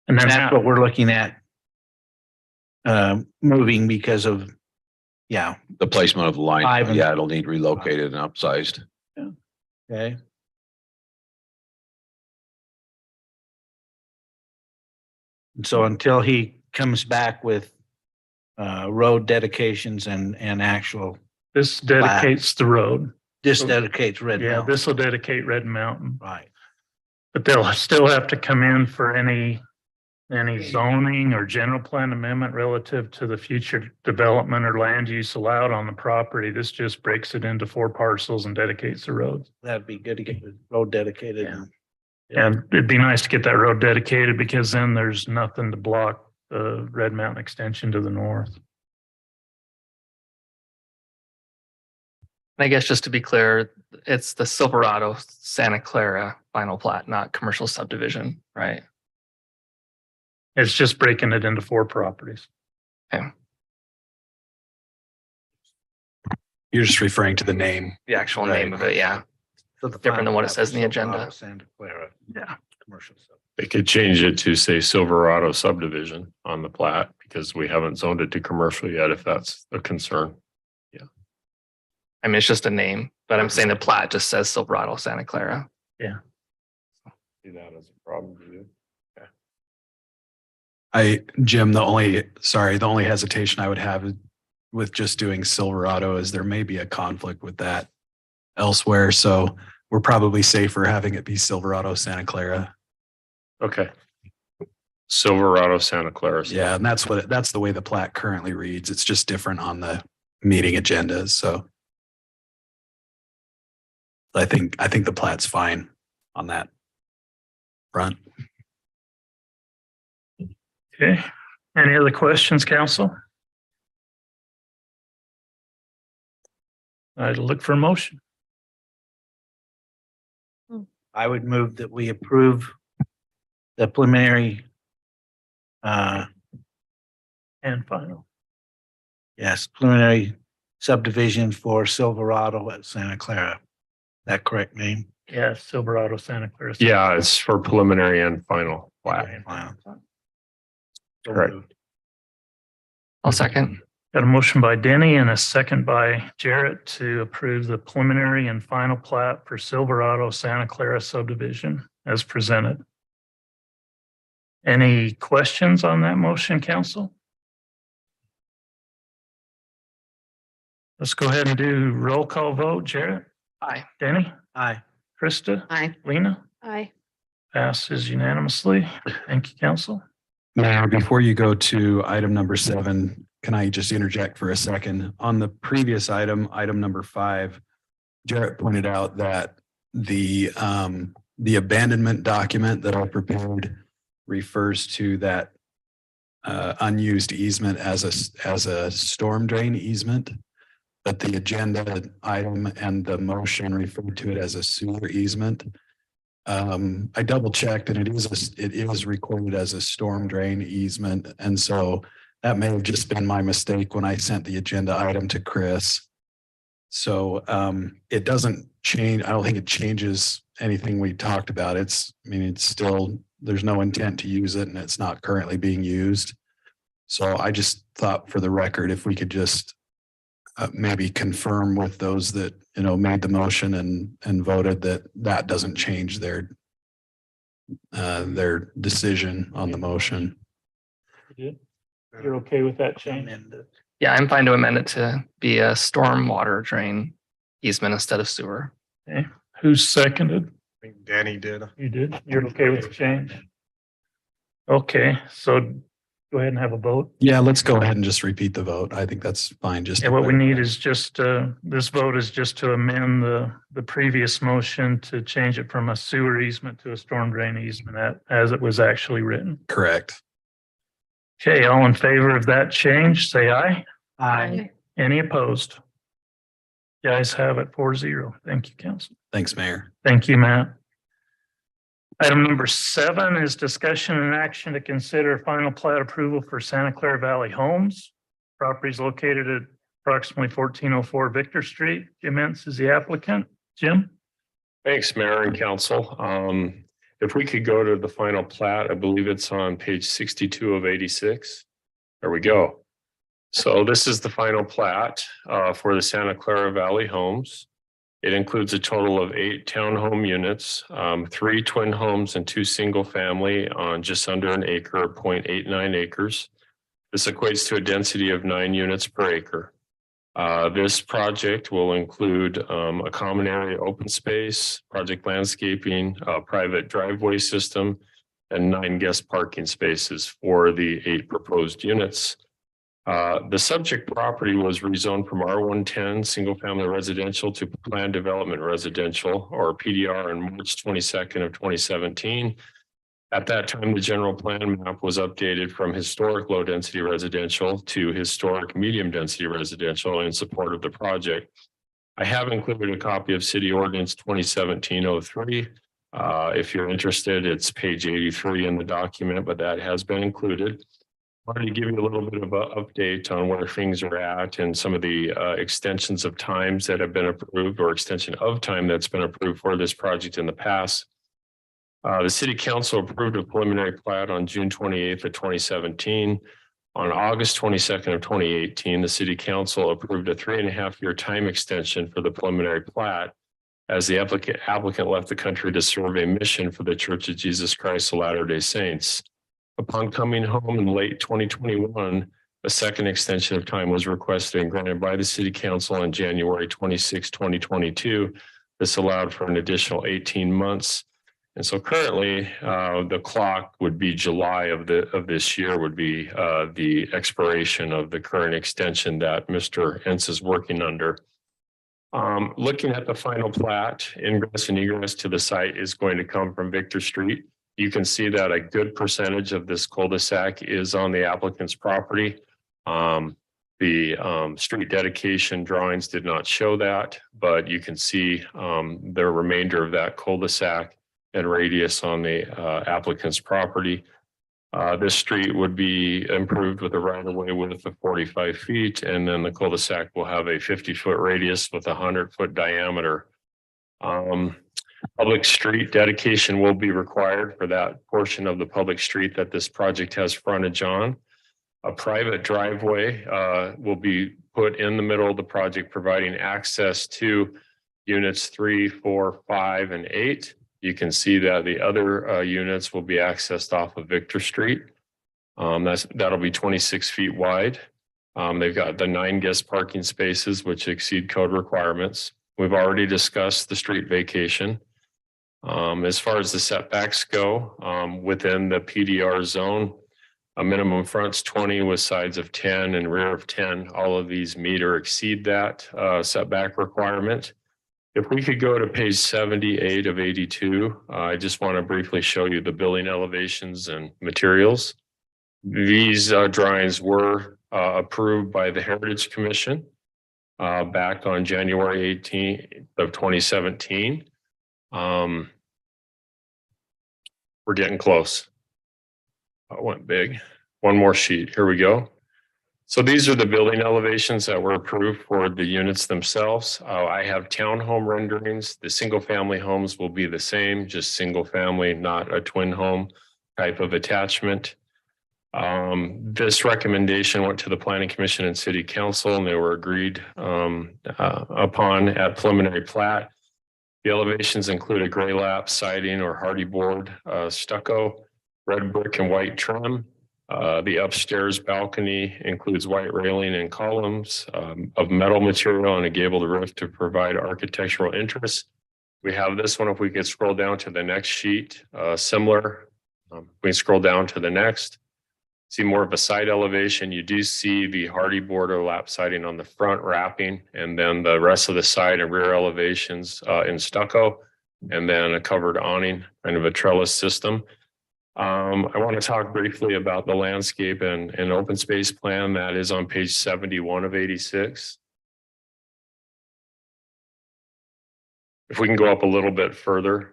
And then That's what we're looking at. Moving because of, yeah, The placement of the line, Ivan. yeah, it'll need relocated and upsized. okay. And so until he comes back with road dedications and actual, this dedicates the road. this dedicates Red Yeah, Mountain. this will dedicate Red Mountain, Right. but they'll still have to come in for any zoning or general plan amendment relative to the future development or land use allowed on the property. This just breaks it into 4 parcels and dedicates the roads. That'd be good to get the road dedicated. Yeah. And it'd be nice to get that road dedicated because then there's nothing to block the Red Mountain extension to the north. I guess just to be clear, it's the Silverado Santa Clara final plat, not commercial subdivision, right? It's just breaking it into 4 properties. Okay. You're just referring to the name. The actual name of it, yeah. Different than what it says in the agenda. Santa Clara. Yeah. Commercial. zone. They could change it to say Silverado subdivision on the plat because we haven't zoned it to commercial yet, if that's a concern. I mean, it's just a name, but I'm saying the plat just says Silverado, Santa Clara. See that as a problem, do you? Jim, the only hesitation I would have with just doing Silverado is there may be a conflict with that elsewhere. So we're probably safer having it be Silverado, Santa Clara. Okay. Silverado, Santa Clara. Yeah, and that's the way the plat currently reads. It's just different on the meeting agendas. So I think the plat's fine on that front. Okay, any other questions, council? I'd look for a motion. I would move that we approve the preliminary, And final. yes, preliminary subdivision for Silverado at Santa Clara. That correct name? Yeah, Silverado, Santa Clara. Yeah, it's for preliminary and final plat. Wow. So Correct. moved. I'll second. Got a motion by Denny and a second by Jarrett to approve the preliminary and final plat for Silverado, Santa Clara subdivision as presented. Any questions on that motion, council? Let's go ahead and do roll call vote. Jarrett? Aye. Denny? Aye. Krista? Aye. Lena? Aye. Passes unanimously. Thank you, council. Mayor, before you go to item number 7, can I just interject for a second? On the previous item, item number 5, Jarrett pointed out that the abandonment document that I prepared refers to that unused easement as a storm drain easement, but the agenda item and the motion referred to it as a sewer easement. I double checked and it is recorded as a storm drain easement. And so that may have just been my mistake when I sent the agenda item to Chris. So it doesn't change. I don't think it changes anything we talked about. It's still, there's no intent to use it and it's not currently being used. So I just thought for the record, if we could just maybe confirm with those that, made the motion and voted that doesn't change their decision on the motion. You're okay with that change? Yeah, I'm fine to amend it to be a stormwater drain easement instead of sewer. Okay, who's seconded? I think Danny did. You did? You're okay with the change? Okay, so go ahead and have a vote. Yeah, let's go ahead and just repeat the vote. I think that's fine. Just Yeah, what we need is just, this vote is just to amend the previous motion to change it from a sewer easement to a storm drain easement as it was actually written. correct. Okay, all in favor of that change, say aye. Aye. Any opposed? You guys have it 4-0. Thank you, council. Thanks, Mayor. Thank you, Matt. Item number 7 is discussion and action to consider final plat approval for Santa Clara Valley Homes. Property is located at approximately 1404 Victor Street. Jim Entz is the applicant. Jim? Thanks, Mayor and Council. If we could go to the final plat, I believe it's on page 62 of 86. There we go. So this is the final plat for the Santa Clara Valley Homes. It includes a total of 8 townhome units, 3 twin homes and 2 single family on just under an acre, 0.89 acres. This equates to a density of 9 units per acre. This project will include a common area open space, project landscaping, a private driveway system, and 9 guest parking spaces for the 8 proposed units. The subject property was rezoned from R110 single family residential to planned development residential, or PDR, on March 22nd of 2017. At that time, the general plan map was updated from historic low density residential to historic medium density residential in support of the project. I have included a copy of City Ordinance 2017-03. If you're interested, it's page 83 in the document, but that has been included. Wanted to give you a little bit of an update on where things are at and some of the extensions of times that have been approved or extension of time that's been approved for this project in the past. The city council approved a preliminary plat on June 28th of 2017. On August 22nd of 2018, the city council approved a 3.5-year time extension for the preliminary plat as the applicant left the country to serve a mission for the Church of Jesus Christ of Latter-day Saints. Upon coming home in late 2021, a second extension of time was requested and granted by the city council on January 26, 2022. This allowed for an additional 18 months. And so currently, the clock would be July of this year would be the expiration of the current extension that Mr. Entz is working under. Looking at the final plat, ingress and egress to the site is going to come from Victor Street. You can see that a good percentage of this cul-de-sac is on the applicant's property. The street dedication drawings did not show that, but you can see the remainder of that cul-de-sac and radius on the applicant's property. This street would be improved with a right-of-way width of 45 feet, and then the cul-de-sac will have a 50-foot radius with a 100-foot diameter. Public street dedication will be required for that portion of the public street that this project has frontage on. A private driveway will be put in the middle of the project, providing access to units 3, 4, 5, and 8. You can see that the other units will be accessed off of Victor Street. That'll be 26 feet wide. They've got the 9 guest parking spaces, which exceed code requirements. We've already discussed the street vacation. As far as the setbacks go, within the PDR zone, a minimum fronts 20 with sides of 10 and rear of 10. All of these meet or exceed that setback requirement. If we could go to page 78 of 82, I just want to briefly show you the building elevations and materials. These drawings were approved by the Heritage Commission back on January 18th of 2017. We're getting close. It went big. One more sheet. Here we go. So these are the building elevations that were approved for the units themselves. I have townhome renderings. The single family homes will be the same, just single family, not a twin home type of attachment. This recommendation went to the Planning Commission and City Council, and they were agreed upon at preliminary plat. The elevations include a gray lap siding or hardy board stucco, red brick and white trim. The upstairs balcony includes white railing and columns of metal material and a gabled roof to provide architectural interest. We have this one. If we could scroll down to the next sheet, similar. We can scroll down to the next. See more of a side elevation. You do see the hardy board or lap siding on the front wrapping, and then the rest of the side and rear elevations in stucco, and then a covered awning, kind of a trellis system. I want to talk briefly about the landscape and open space plan that is on page 71 of 86. If we can go up a little bit further,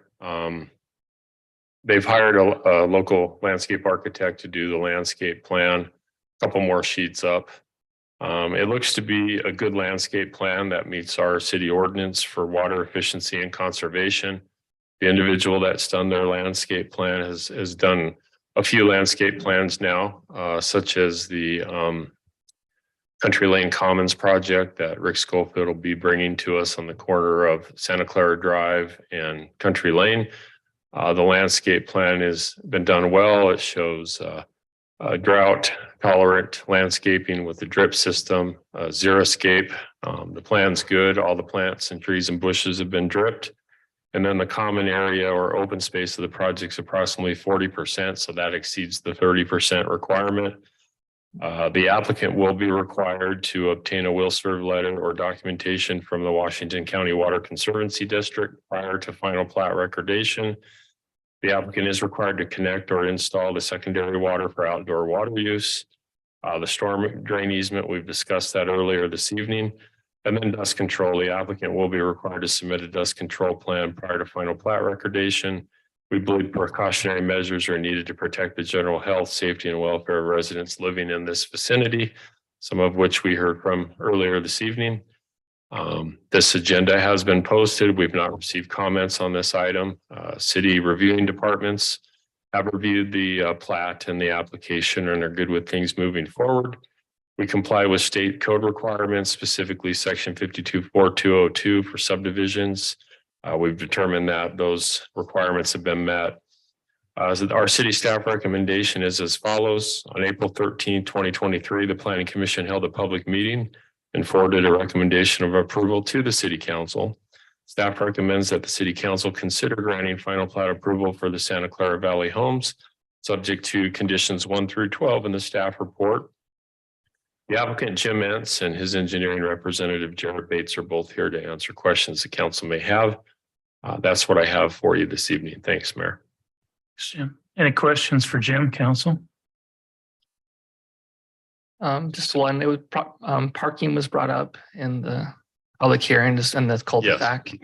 they've hired a local landscape architect to do the landscape plan. A couple more sheets up. It looks to be a good landscape plan that meets our city ordinance for water efficiency and conservation. The individual that's done their landscape plan has done a few landscape plans now, such as the Country Lane Commons project that Rick Schofield will be bringing to us on the corner of Santa Clara Drive and Country Lane. The landscape plan has been done well. It shows drought tolerant landscaping with the drip system, xeriscape. The plan's good. All the plants and trees and bushes have been dripped. And then the common area or open space of the project's approximately 40%, so that exceeds the 30% requirement. The applicant will be required to obtain a will serve letter or documentation from the Washington County Water Conservancy District prior to final plat recordation. The applicant is required to connect or install the secondary water for outdoor water use. The storm drain easement, we've discussed that earlier this evening. And then dust control, the applicant will be required to submit a dust control plan prior to final plat recordation. We believe precautionary measures are needed to protect the general health, safety, and welfare of residents living in this vicinity, some of which we heard from earlier this evening. This agenda has been posted. We've not received comments on this item. City reviewing departments have reviewed the plat and the application and are good with things moving forward. We comply with state code requirements, specifically section 52.4202 for subdivisions. We've determined that those requirements have been met. Our city staff recommendation is as follows. On April 13, 2023, the Planning Commission held a public meeting and forwarded a recommendation of approval to the City Council. Staff recommends that the City Council consider granting final plat approval for the Santa Clara Valley Homes, subject to conditions 1 through 12 in the staff report. The applicant, Jim Entz, and his engineering representative, Jared Bates, are both here to answer questions the council may have. That's what I have for you this evening. Thanks, Mayor. Thanks, Jim. Any questions for Jim, council? Just one, it was, parking was brought up in the public hearing, just in the cul-de-sac.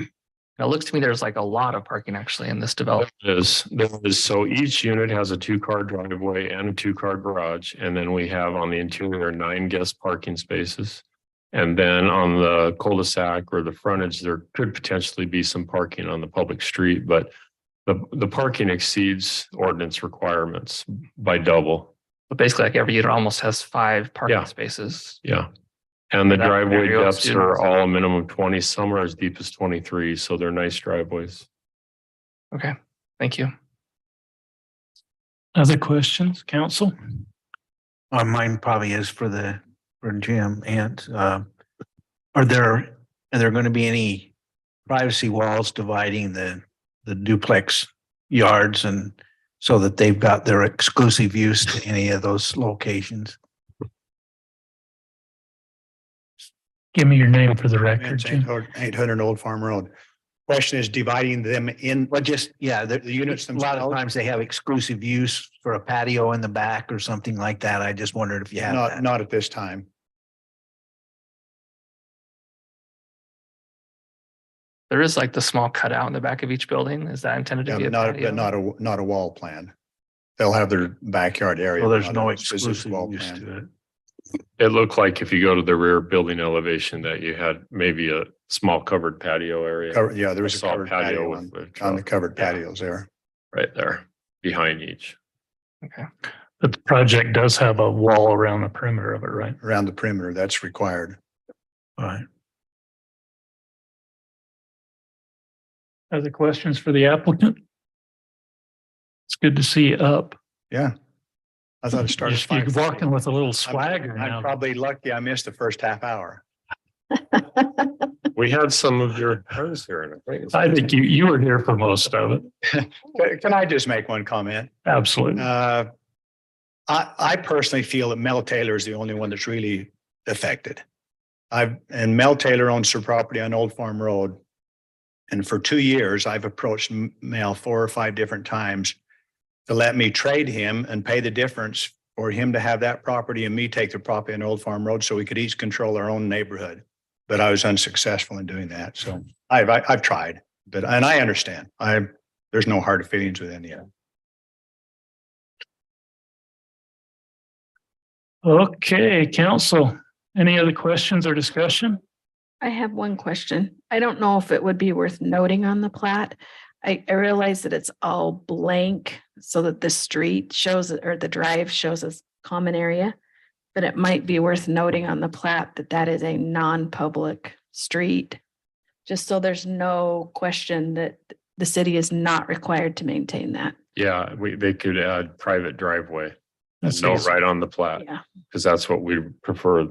It looks to me there's like a lot of parking actually in this development. There is. So each unit has a 2-car driveway and a 2-car garage. And then we have on the interior 9 guest parking spaces. And then on the cul-de-sac or the frontage, there could potentially be some parking on the public street, but the parking exceeds ordinance requirements by double. But basically like every unit almost has 5 parking spaces. Yeah. And the That driveway area depths students. are all a minimum 20, some are as deep as 23. So they're nice driveways. Okay, thank you. Other questions, council? Mine probably is for Jim. And are there going to be any privacy walls dividing the duplex yards and so that they've got their exclusive use to any of those locations? Give me your name for the record, Jim. 800 Old Farm Road. Question is dividing them in. Well, the units a lot of themselves? times they have exclusive use for a patio in the back or something like that. I just wondered if you have that. Not at this time. There is like the small cutout in the back of each building. Is that intended to be a patio? Not a wall plan. They'll have their backyard area. Well, there's not no a specific exclusive wall use plan. to it. It looked like if you go to the rear building elevation that you had maybe a small covered patio area. Yeah, there was I a saw covered patio with the on the truck. covered Yeah, patios there. right there behind each. Okay. But the project does have a wall around the perimeter of it, right? Around the perimeter, that's required. All right. Other questions for the applicant? It's good to see you up. Yeah. I thought it started. You're walking with a little swagger I'm now. probably lucky I missed the first half hour. We had some of your cars here. And I think you were here for most of it. Can I just make one comment? Absolutely. I personally feel that Mel Taylor is the only one that's really affected. And Mel Taylor owns her property on Old Farm Road. And for 2 years, I've approached Mel 4 or 5 different times to let me trade him and pay the difference for him to have that property and me take the property on Old Farm Road so we could each control our own neighborhood. But I was unsuccessful in doing that. So I've tried, and I understand. There's no hard feelings with any of it. Okay, council, any other questions or discussion? I have one question. I don't know if it would be worth noting on the plat. I realize that it's all blank so that the street shows or the drive shows as common area. But it might be worth noting on the plat that that is a non-public street. Just so there's no question that the city is not required to maintain that. Yeah, they could add private driveway. That's No, easy. right on the plat, Yeah. because that's what we prefer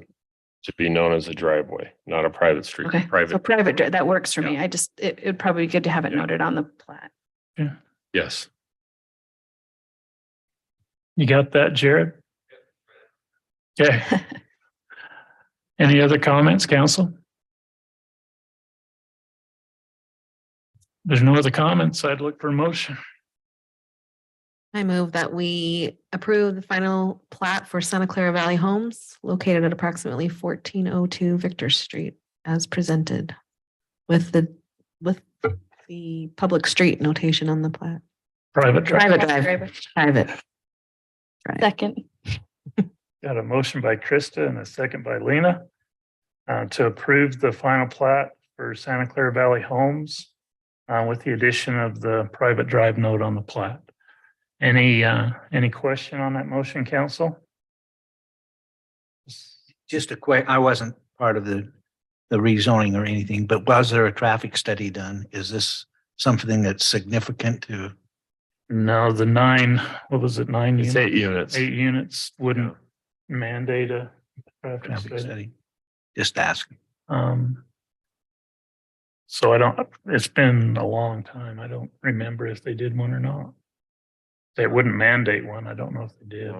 to be known as a driveway, not a private street. Okay. So Private, private, that works for me. It would probably be good to have it noted on the plat. yes. You got that, Jared? Okay. Any other comments, council? There's no other comments. I'd look for a motion. I move that we approve the final plat for Santa Clara Valley Homes located at approximately 1402 Victor Street as presented with the public street notation on the plat. Private drive. Private drive, private. Second. Got a motion by Krista and a second by Lena to approve the final plat for Santa Clara Valley Homes with the addition of the private drive note on the plat. Any question on that motion, council? Just a I wasn't part of the rezoning or anything, but was there a traffic study done? Is this something that's significant to? No, the 9, what was it, 9 It's units? 8 units. 8 units wouldn't mandate a traffic Traffic study. study? Just asking. So it's been a long time. I don't remember if they did one or not. They wouldn't mandate one. I don't know if they did.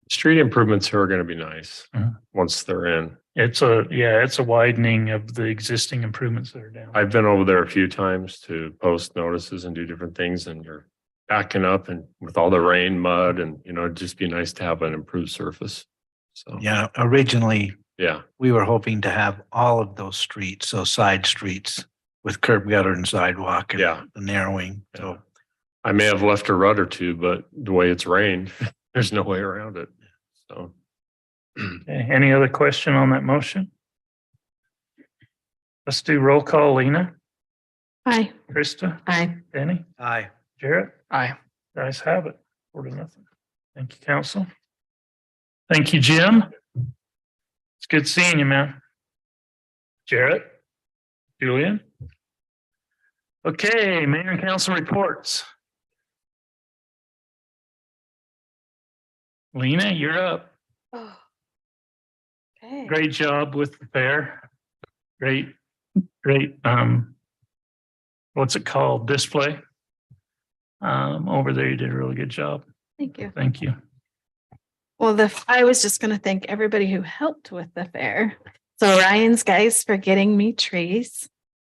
Street improvements here are going to be nice Mhm. once they're in. It's a widening of the existing improvements that are down. I've been over there a few times to post notices and do different things, and you're backing up and with all the rain, mud, and it'd just be nice to have an improved surface. So, Yeah, originally yeah. we were hoping to have all of those streets, so side streets with curb gutter and sidewalk and Yeah. the narrowing. So I may have left a rut or two, but the way it's rained, there's no way around it. So. Okay, any other question on that motion? Let's do roll call. Lena, Aye. Krista, Aye. Benny, aye. Jarrett. Aye. Guys have it. 4-0. Thank you, council. Thank you, Jim. It's good seeing you, man. Jarrett, Julian. Okay, mayor and council reports. Lena, you're up. Oh. Okay. Great job with the fair. Great, what's it called? Display. Over there, you did a really good job. Thank you. Thank you. Well, I was just going to thank everybody who helped with the fair. So Ryan's guys for getting me trees,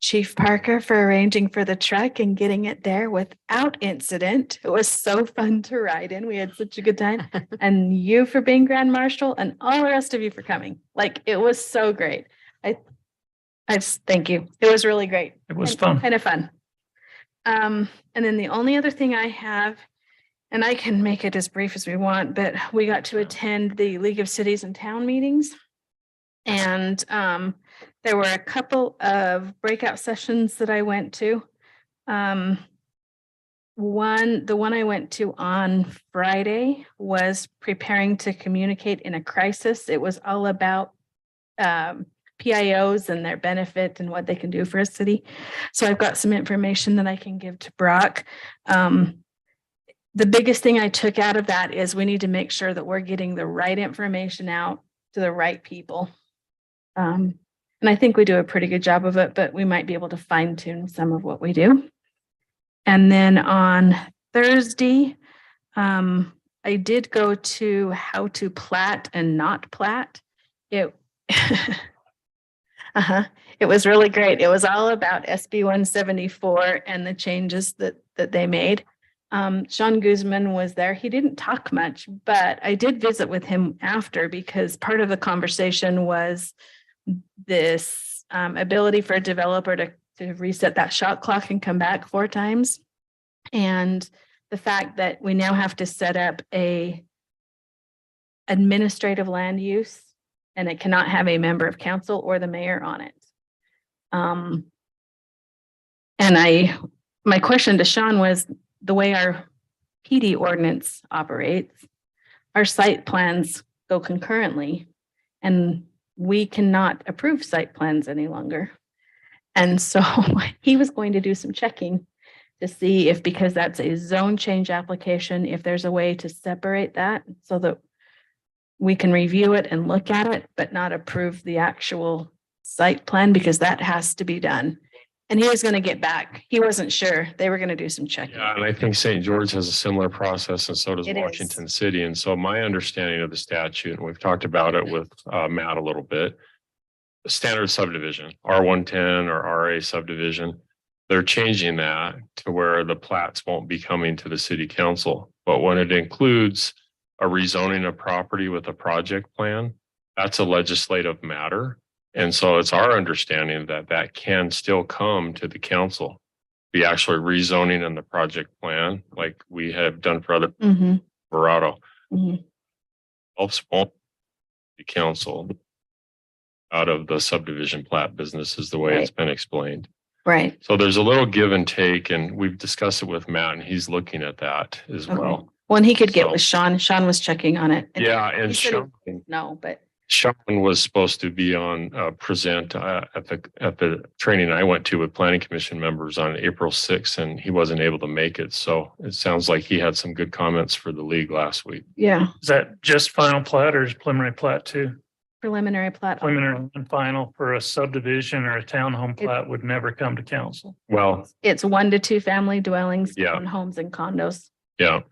Chief Parker for arranging for the truck and getting it there without incident. It was so fun to ride in. We had such a good time. And you for being Grand Marshal and all the rest of you for coming. Like, it was so great. I just thank you. It was really great. It was fun. Kind of fun. And then the only other thing I have, and I can make it as brief as we want, but we got to attend the League of Cities and Town meetings. And there were a couple of breakout sessions that I went to. The one I went to on Friday was preparing to communicate in a crisis. It was all about PIOs and their benefit and what they can do for a city. So I've got some information that I can give to Brock. The biggest thing I took out of that is we need to make sure that we're getting the right information out to the right people. And I think we do a pretty good job of it, but we might be able to fine tune some of what we do. And then on Thursday, I did go to how to plat and not plat. It it was really great. It was all about SB 174 and the changes that they made. Sean Guzman was there. He didn't talk much, but I did visit with him after because part of the conversation was this ability for a developer to reset that shot clock and come back 4 times. And the fact that we now have to set up a administrative land use and it cannot have a member of council or the mayor on it. And my question to Sean was, the way our PD ordinance operates, our site plans go concurrently and we cannot approve site plans any longer. And so he was going to do some checking to see if, because that's a zone change application, if there's a way to separate that so that we can review it and look at it, but not approve the actual site plan, because that has to be done. And he was going to get back. He wasn't sure. They were going to do some checking. Yeah, and I think St. George has a similar process, and so does It is. Washington City. And so my understanding of the statute, and we've talked about it with Matt a little bit, the standard subdivision, R110 or RA subdivision, they're changing that to where the plats won't be coming to the city council. But when it includes a rezoning of property with a project plan, that's a legislative matter. And so it's our understanding that that can still come to the council. be actually rezoning in the project plan, like we have done for other Mm-hmm. Verado. Mhm. Helps won't the council out of the subdivision plat business is the way it's Right. been explained. Right. So there's a little give and take, and we've discussed it with Matt, and he's looking at that as Okay. well. Well, and he could get So- with Sean. Sean was checking on it. Yeah, He and said he- Sean, No, but Sean was supposed to be on present at the training I went to with planning commission members on April 6th, and he wasn't able to make it. So it sounds like he had some good comments for the league last week. yeah, Is that just final plat or is preliminary plat too? preliminary plat. Preliminary and final for a subdivision or a townhome plat would never come to council. Well, It's 1 to 2 family dwellings, Yeah. homes and condos. yeah,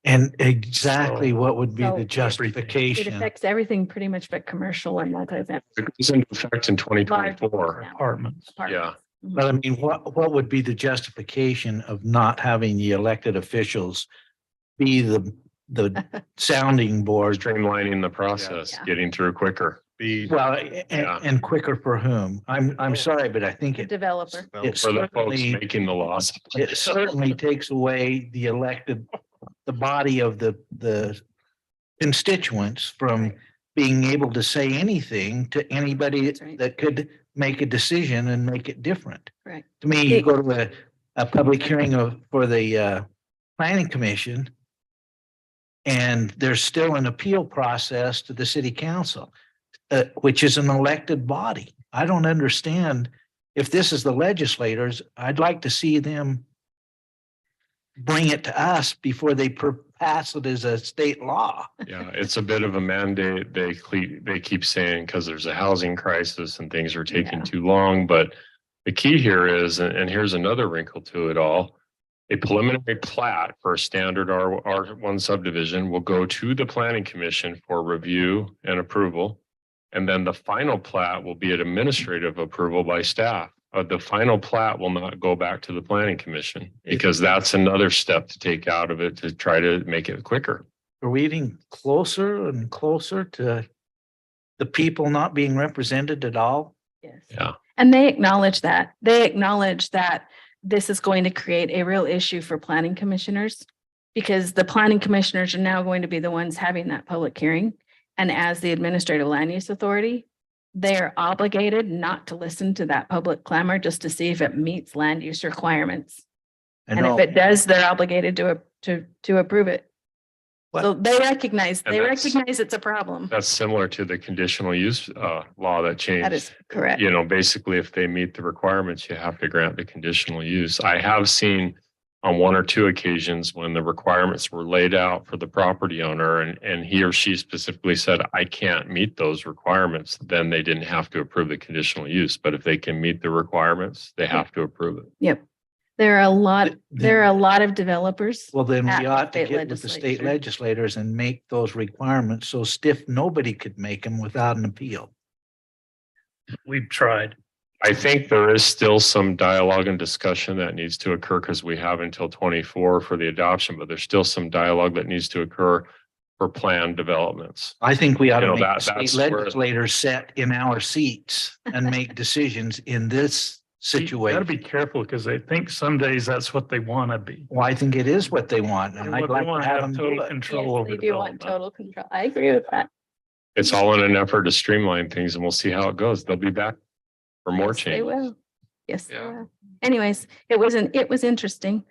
And exactly what would be So- the It It justification? affects everything pretty much but commercial and multi-family. it goes into effect in 2024. Apartments. Yeah. But I mean, what would be the justification of not having the elected officials be the sounding board? Streamlining the process, Yeah. getting through quicker. Well, and quicker for whom? I'm sorry, but I think The it developer. it For the folks certainly, making the laws. it certainly takes away the elected, the body of the constituents from being able to say anything to anybody That's right. that could make a decision and make it different. Correct. To me, you go to a public hearing for the planning commission, and there's still an appeal process to the city council, which is an elected body. I don't understand. If this is the legislators, I'd like to see them bring it to us before they pass it as a state law. Yeah, it's a bit of a mandate. They keep saying because there's a housing crisis and things are taking Yeah. too long. But the key here is, and here's another wrinkle to it all. A preliminary plat for a standard R1 subdivision will go to the planning commission for review and approval. And then the final plat will be an administrative approval by staff. The final plat will not go back to the planning commission because that's another step to take out of it to try to make it quicker. Are we getting closer and closer to the people not being represented at all? Yes. Yeah. And they acknowledge that. They acknowledge that this is going to create a real issue for planning commissioners because the planning commissioners are now going to be the ones having that public hearing. And as the administrative land use authority, they are obligated not to listen to that public clamor just to see if it meets land use requirements. I And know. if it does, they're obligated to approve it. So they recognize And that's- it's a problem. That's similar to the conditional use law that changed. That is correct. You know, basically, if they meet the requirements, you have to grant the conditional use. I have seen on 1 or 2 occasions when the requirements were laid out for the property owner and he or she specifically said, I can't meet those requirements, then they didn't have to approve the conditional use. But if they can meet the requirements, they have to approve it. Yep. There are a lot of developers. Well, then at we the ought to state get with the state legislature. legislators and make those requirements so stiff, nobody could make them without an appeal. We've tried. I think there is still some dialogue and discussion that needs to occur because we have until 24 for the adoption, but there's still some dialogue that needs to occur for planned developments. I think we ought You to know, make the that- state that's where- legislators sit in our seats and make decisions in this You gotta situation. be careful because they think some days that's what they want to be. Well, I think it is what they want, and They I'd like to want have them do total it. control over They do want development. total control. I agree with that. It's all in an effort to streamline things and we'll see how it goes. They'll be back for more Yes, they change. will. Yes, they Yeah. will. Anyways, it was interesting.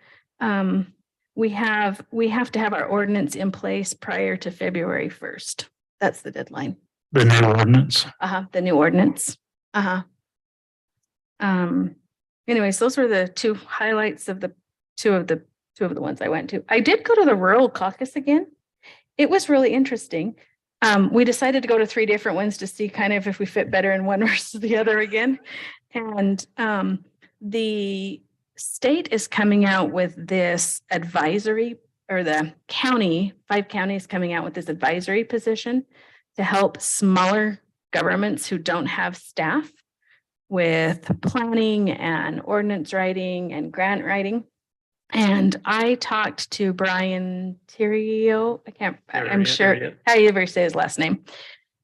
We have to have our ordinance in place prior to February 1st. That's the deadline. The new ordinance. The new ordinance. Anyways, those were the 2 highlights of the two of the ones I went to. I did go to the rural caucus again. It was really interesting. We decided to go to 3 different ones to see kind of if we fit better in one versus the other again. And the state is coming out with this advisory, or the county, 5 counties coming out with this advisory position to help smaller governments who don't have staff with planning and ordinance writing and grant writing. And I talked to Brian Terrio, I'm sure how you ever say his last name.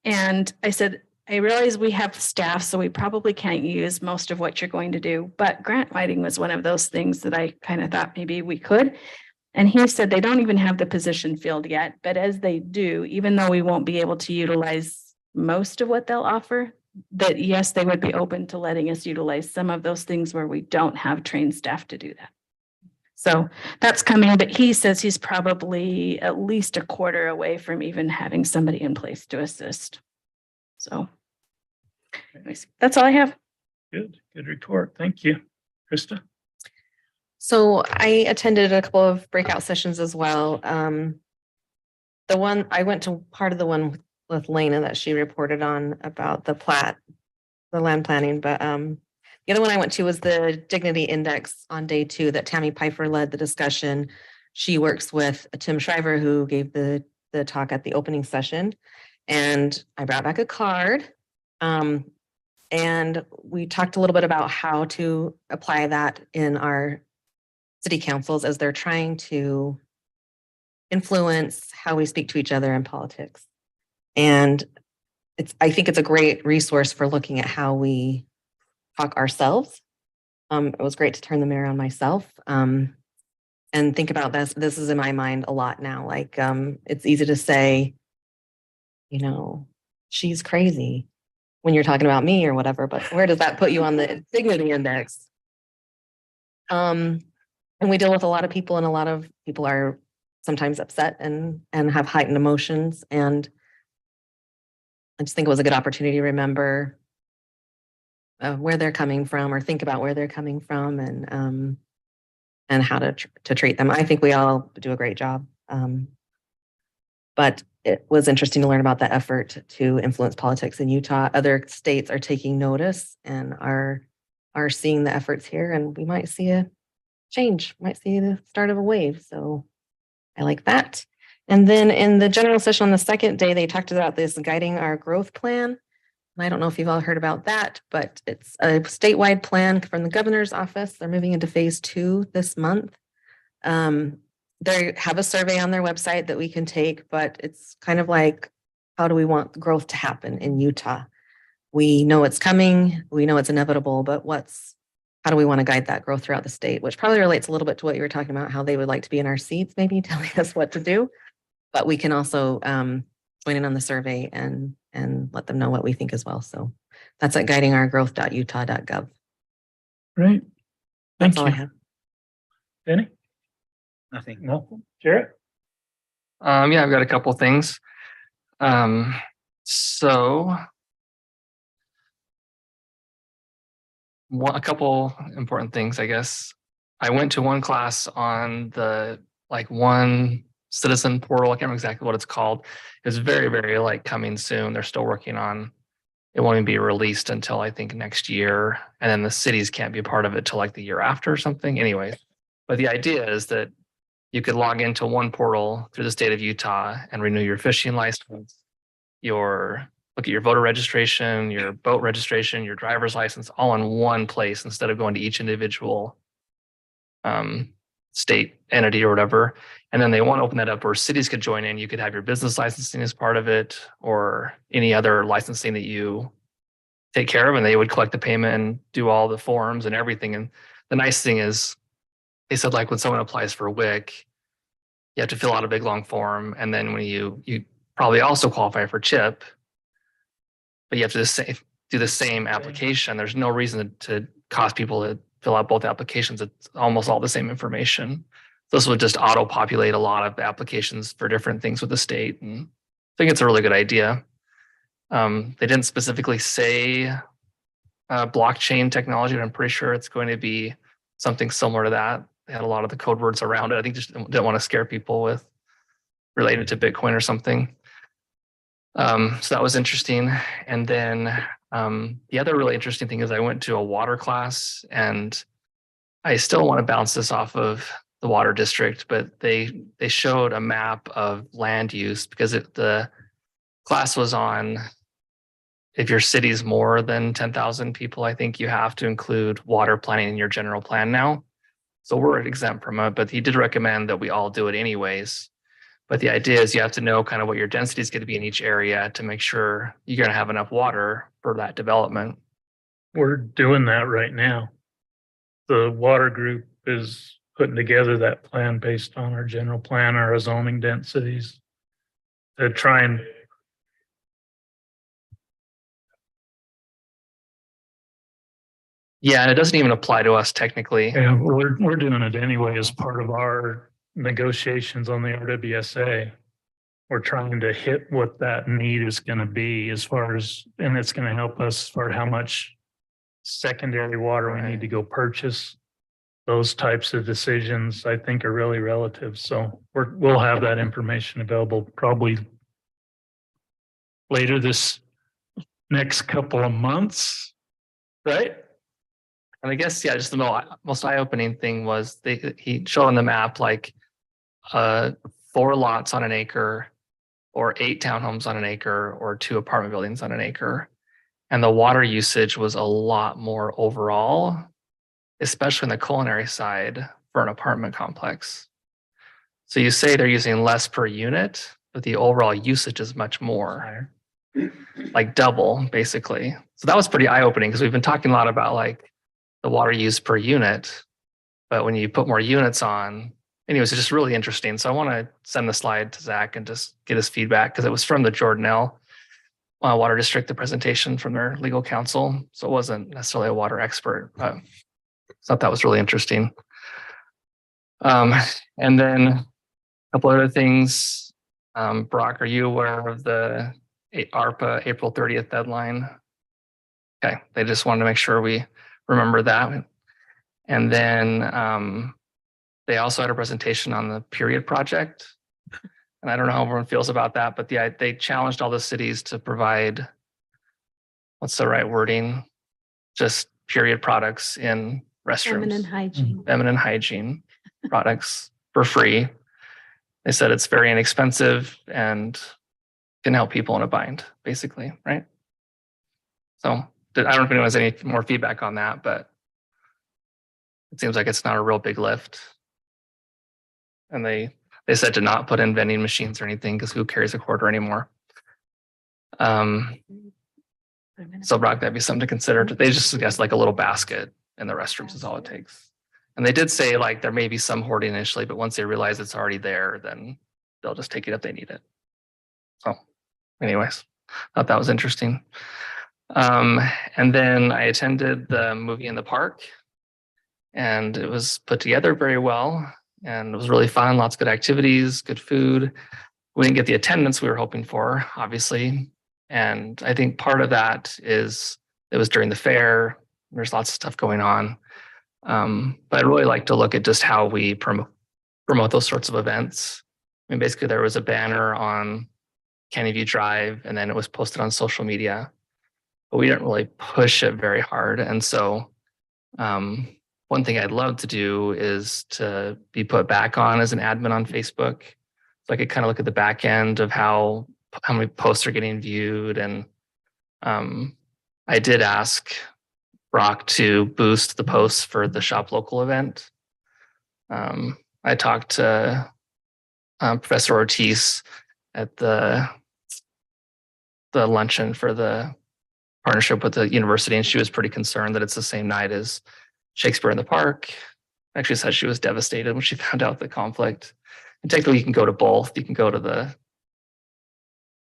And I said, I realize we have staff, so we probably can't use most of what you're going to do, but grant writing was one of those things that I kind of thought maybe we could. And he said they don't even have the position filled yet, but as they do, even though we won't be able to utilize most of what they'll offer, that yes, they would be open to letting us utilize some of those things where we don't have trained staff to do that. So that's coming, but he says he's probably at least a quarter away from even having somebody in place to assist. So anyways, that's all I have. Good report. Thank you. Krista? So I attended a couple of breakout sessions as well. The one, I went to part of the one with Lena that she reported on about the land planning, but the other one I went to was the Dignity Index on day 2 that Tammy Pfeiffer led the discussion. She works with Tim Shriver, who gave the talk at the opening session. And I brought back a card. And we talked a little bit about how to apply that in our city councils as they're trying to influence how we speak to each other in politics. And I think it's a great resource for looking at how we talk ourselves. It was great to turn the mirror on myself and think about this. This is in my mind a lot now. Like, it's easy to say, you know, she's crazy when you're talking about me or whatever, but where does that put you on the Dignity Index? And we deal with a lot of people, and a lot of people are sometimes upset and have heightened emotions. And I just think it was a good opportunity to remember where they're coming from, or think about where they're coming from, and how to treat them. I think we all do a great job. But it was interesting to learn about the effort to influence politics in Utah. Other states are taking notice and are seeing the efforts here, and we might see a change, might see the start of a wave. So I like that. And then in the general session on the second day, they talked about this guiding our growth plan. And I don't know if you've all heard about that, but it's a statewide plan from the governor's office. They're moving into phase 2 this month. They have a survey on their website that we can take, but it's kind of like, how do we want growth to happen in Utah? We know it's coming, we know it's inevitable, but how do we want to guide that growth throughout the state? Which probably relates a little bit to what you were talking about, how they would like to be in our seats, maybe telling us what to do. But we can also join in on the survey and let them know what we think as well. So that's at guidingourgrowth.utah.gov. Great. That's all I have. Benny? Nothing. No. Jarrett? Yeah, I've got a couple things. So a couple important things, I guess. I went to one class on the one citizen portal. I can't remember exactly what it's called. It's very, very coming soon. They're still working on it. Won't even be released until I think next year. And then the cities can't be a part of it till the year after or something. Anyway, but the idea is that you could log into one portal through the state of Utah and renew your fishing license, look at your voter registration, your boat registration, your driver's license, all in one place instead of going to each individual state entity or whatever. And then they want to open that up where cities could join in. You could have your business licensing as part of it, or any other licensing that you take care of, and they would collect the payment and do all the forms and everything. And the nice thing is, they said when someone applies for WIC, you have to fill out a big long form, and then when you probably also qualify for CHIP, but you have to do the same application. There's no reason to cause people to fill out both applications. It's almost all the same information. This would just auto-populate a lot of applications for different things with the state, and I think it's a really good idea. They didn't specifically say blockchain technology, but I'm pretty sure it's going to be something similar to that. They had a lot of the code words around it. I think just didn't want to scare people with related to Bitcoin or something. So that was interesting. And then the other really interesting thing is I went to a water class, and I still want to bounce this off of the water district, but they showed a map of land use, because the class was on, if your city's more than 10,000 people, I think you have to include water planning in your general plan now. So we're exempt from it, but he did recommend that we all do it anyways. But the idea is you have to know kind of what your density is going to be in each area to make sure you're going to have enough water for that development. We're doing that right now. The water group is putting together that plan based on our general plan, our zoning densities. To try and Yeah, and it doesn't even apply to us technically. yeah, we're doing it anyway as part of our negotiations on the RWSA. We're trying to hit what that need is going to be as far as, and it's going to help us for how much secondary water we need to go purchase. Those types of decisions, I think, are really relative. So we'll have that information available probably later this next couple of months, right? And I guess, yeah, just the most eye-opening thing was he showed on the map like 4 lots on an acre, or 8 townhomes on an acre, or 2 apartment buildings on an acre. And the water usage was a lot more overall, especially on the culinary side for an apartment complex. So you say they're using less per unit, but the overall usage is much more, like double, basically. So that was pretty eye-opening because we've been talking a lot about like the water use per unit, but when you put more units on, anyways, it's just really interesting. So I want to send the slide to Zach and just get his feedback because it was from the Jordanelle Water District, the presentation from their legal counsel. So it wasn't necessarily a water expert, but I thought that was really interesting. And then a couple other things. Brock, are you aware of the ARPA April 30th deadline? Okay, they just wanted to make sure we remember that. And then they also had a presentation on the period project. And I don't know how everyone feels about that, but they challenged all the cities to provide, what's the right wording? Just period products in restrooms. Feminine hygiene products for free. They said it's very inexpensive and can help people in a bind, basically, right? So I don't know if anyone has any more feedback on that, but it seems like it's not a real big lift. And they said to not put in vending machines or anything because who carries a quarter anymore? So Brock, that'd be something to consider. They just suggest like a little basket in the restrooms is all it takes. And they did say like there may be some hoarding initially, but once they realize it's already there, then they'll just take it if they need it. So anyways, thought that was interesting. And then I attended the movie in the park and it was put together very well. And it was really fun, lots of good activities, good food. We didn't get the attendance we were hoping for, obviously. And I think part of that is it was during the fair. There's lots of stuff going on. But I'd really like to look at just how we promote those sorts of events. I mean, basically there was a banner on Canyon View Drive and then it was posted on social media, but we didn't really push it very hard. And so one thing I'd love to do is to be put back on as an admin on Facebook. So I could kind of look at the back end of how many posts are getting viewed. And I did ask Brock to boost the posts for the Shop Local event. I talked to Professor Ortiz at the luncheon for the partnership with the university, and she was pretty concerned that it's the same night as Shakespeare in the Park. Actually said she was devastated when she found out the conflict. And technically you can go to both. You can go to the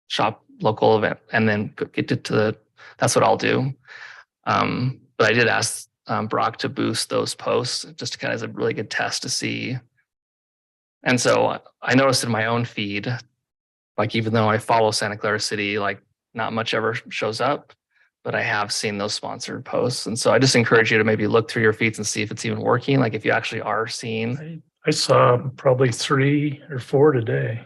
Shop Local event and then get to that's what I'll do. But I did ask Brock to boost those posts just to kind of as a really good test to see. And so I noticed in my own feed, like even though I follow Santa Clara City, like not much ever shows up, but I have seen those sponsored posts. And so I just encourage you to maybe look through your feeds and see if it's even working. Like if you actually are seeing. I saw probably 3 or 4 today.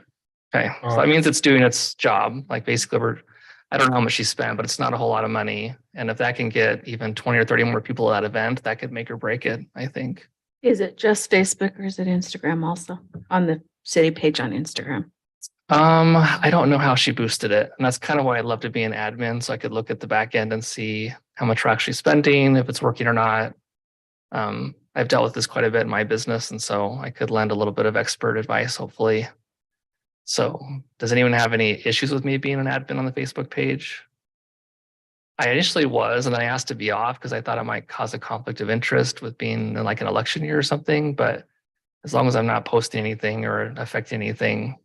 Okay. So that means it's doing its job. Like basically I don't know how much she spent, but it's not a whole lot of money. And if that can get even 20 or 30 more people at that event, that could make or break it, I think. Is it just Facebook or is it Instagram also on the city page on Instagram? I don't know how she boosted it. And that's kind of why I'd love to be an admin so I could look at the back end and see how much we're actually spending, if it's working or not. I've dealt with this quite a bit in my business, and so I could lend a little bit of expert advice, hopefully. So does anyone have any issues with me being an admin on the Facebook page? I initially was, and then I asked to be off because I thought it might cause a conflict of interest with being in like an election year or something. But as long as I'm not posting anything or affecting anything,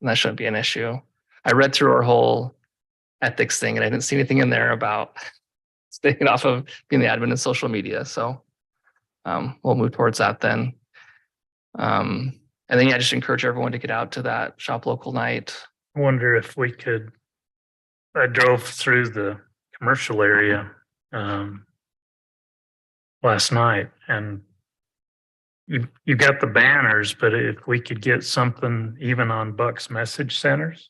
that shouldn't be an issue. I read through our whole ethics thing and I didn't see anything in there about staying off of being the admin in social media. So we'll move towards that then. And then I just encourage everyone to get out to that shop local night. I wonder if we could, I drove through the commercial area last night and you got the banners, but if we could get something even on Buck's message centers,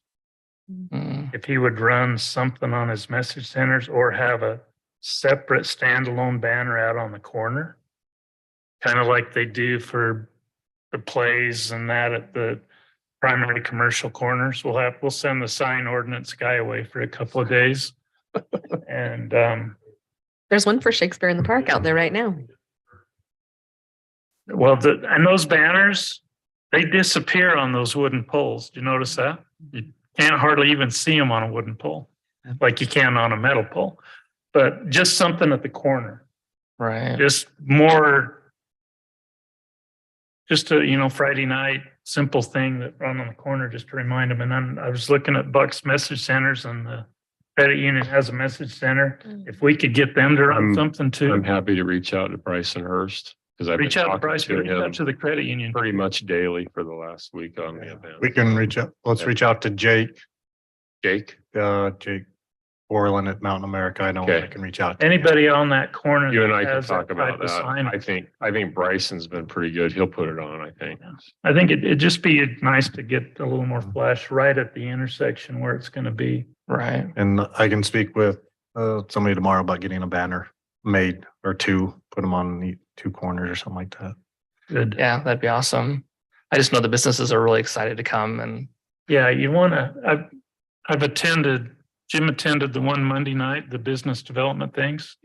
if he would run something on his message centers or have a separate standalone banner out on the corner, kind of like they do for the plays and that at the primary commercial corners. We'll send the sign ordinance guy away for a couple of days. And There's one for Shakespeare in the Park out there right now. well, and those banners, they disappear on those wooden poles. Do you notice that? You can't hardly even see them on a wooden pole, like you can on a metal pole. But just something at the corner. Right. Just more, just a, Friday night, simple thing that run on the corner just to remind them. And then I was looking at Buck's message centers and the credit union has a message center. If we could get them to run something too. I'm happy to reach out to Bryson Hurst because I've been Reach out to talking Bryce, to reach out him to the credit union. pretty much daily for the last week on the event. We can reach out, let's reach out to Jake Borland at Mountain America. I know Okay. I can reach out. to. Anybody on that corner. You and that I can has talk about type of that. sign. I think Bryson's been pretty good. He'll put it on, I think. I think it'd just be nice to get a little more flash right at the intersection where it's gonna be. Right. And I can speak with somebody tomorrow about getting a banner made or two, put them on the two corners or something like that. Good. Yeah, that'd be awesome. I just know the businesses are really excited to come and Yeah, I've attended, Jim attended the one Monday night, the business development things.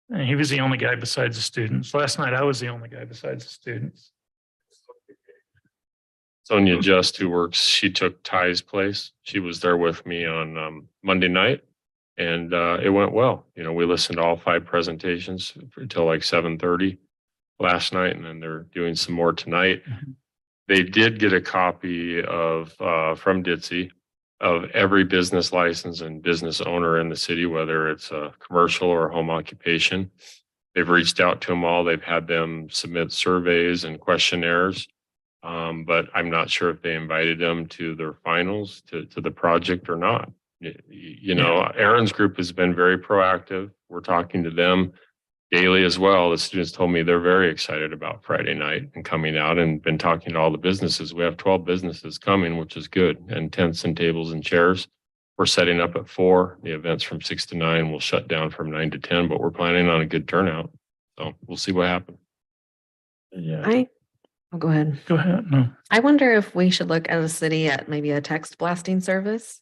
And he was the only guy besides the students. Last night, I was the only guy besides the students. Sonia Just, who works, she took Ty's place. She was there with me on Monday night. And it went well. We listened to all 5 presentations until like 7:30 last night, and then they're doing some more tonight. They did get a copy of from Ditzy of every business license and business owner in the city, whether it's a commercial or home occupation. They've reached out to them all. They've had them submit surveys and questionnaires. But I'm not sure if they invited them to their finals to the project or not. Aaron's group has been very proactive. We're talking to them daily as well. The students told me they're very excited about Friday night and coming out and been talking to all the businesses. We have 12 businesses coming, which is good, and tents and tables and chairs. We're setting up at 4. The event's from 6 to 9. We'll shut down from 9 to 10, but we're planning on a good turnout. So we'll see what happens. Yeah. Go ahead. Go ahead. No. I wonder if we should look as a city at maybe a text blasting service.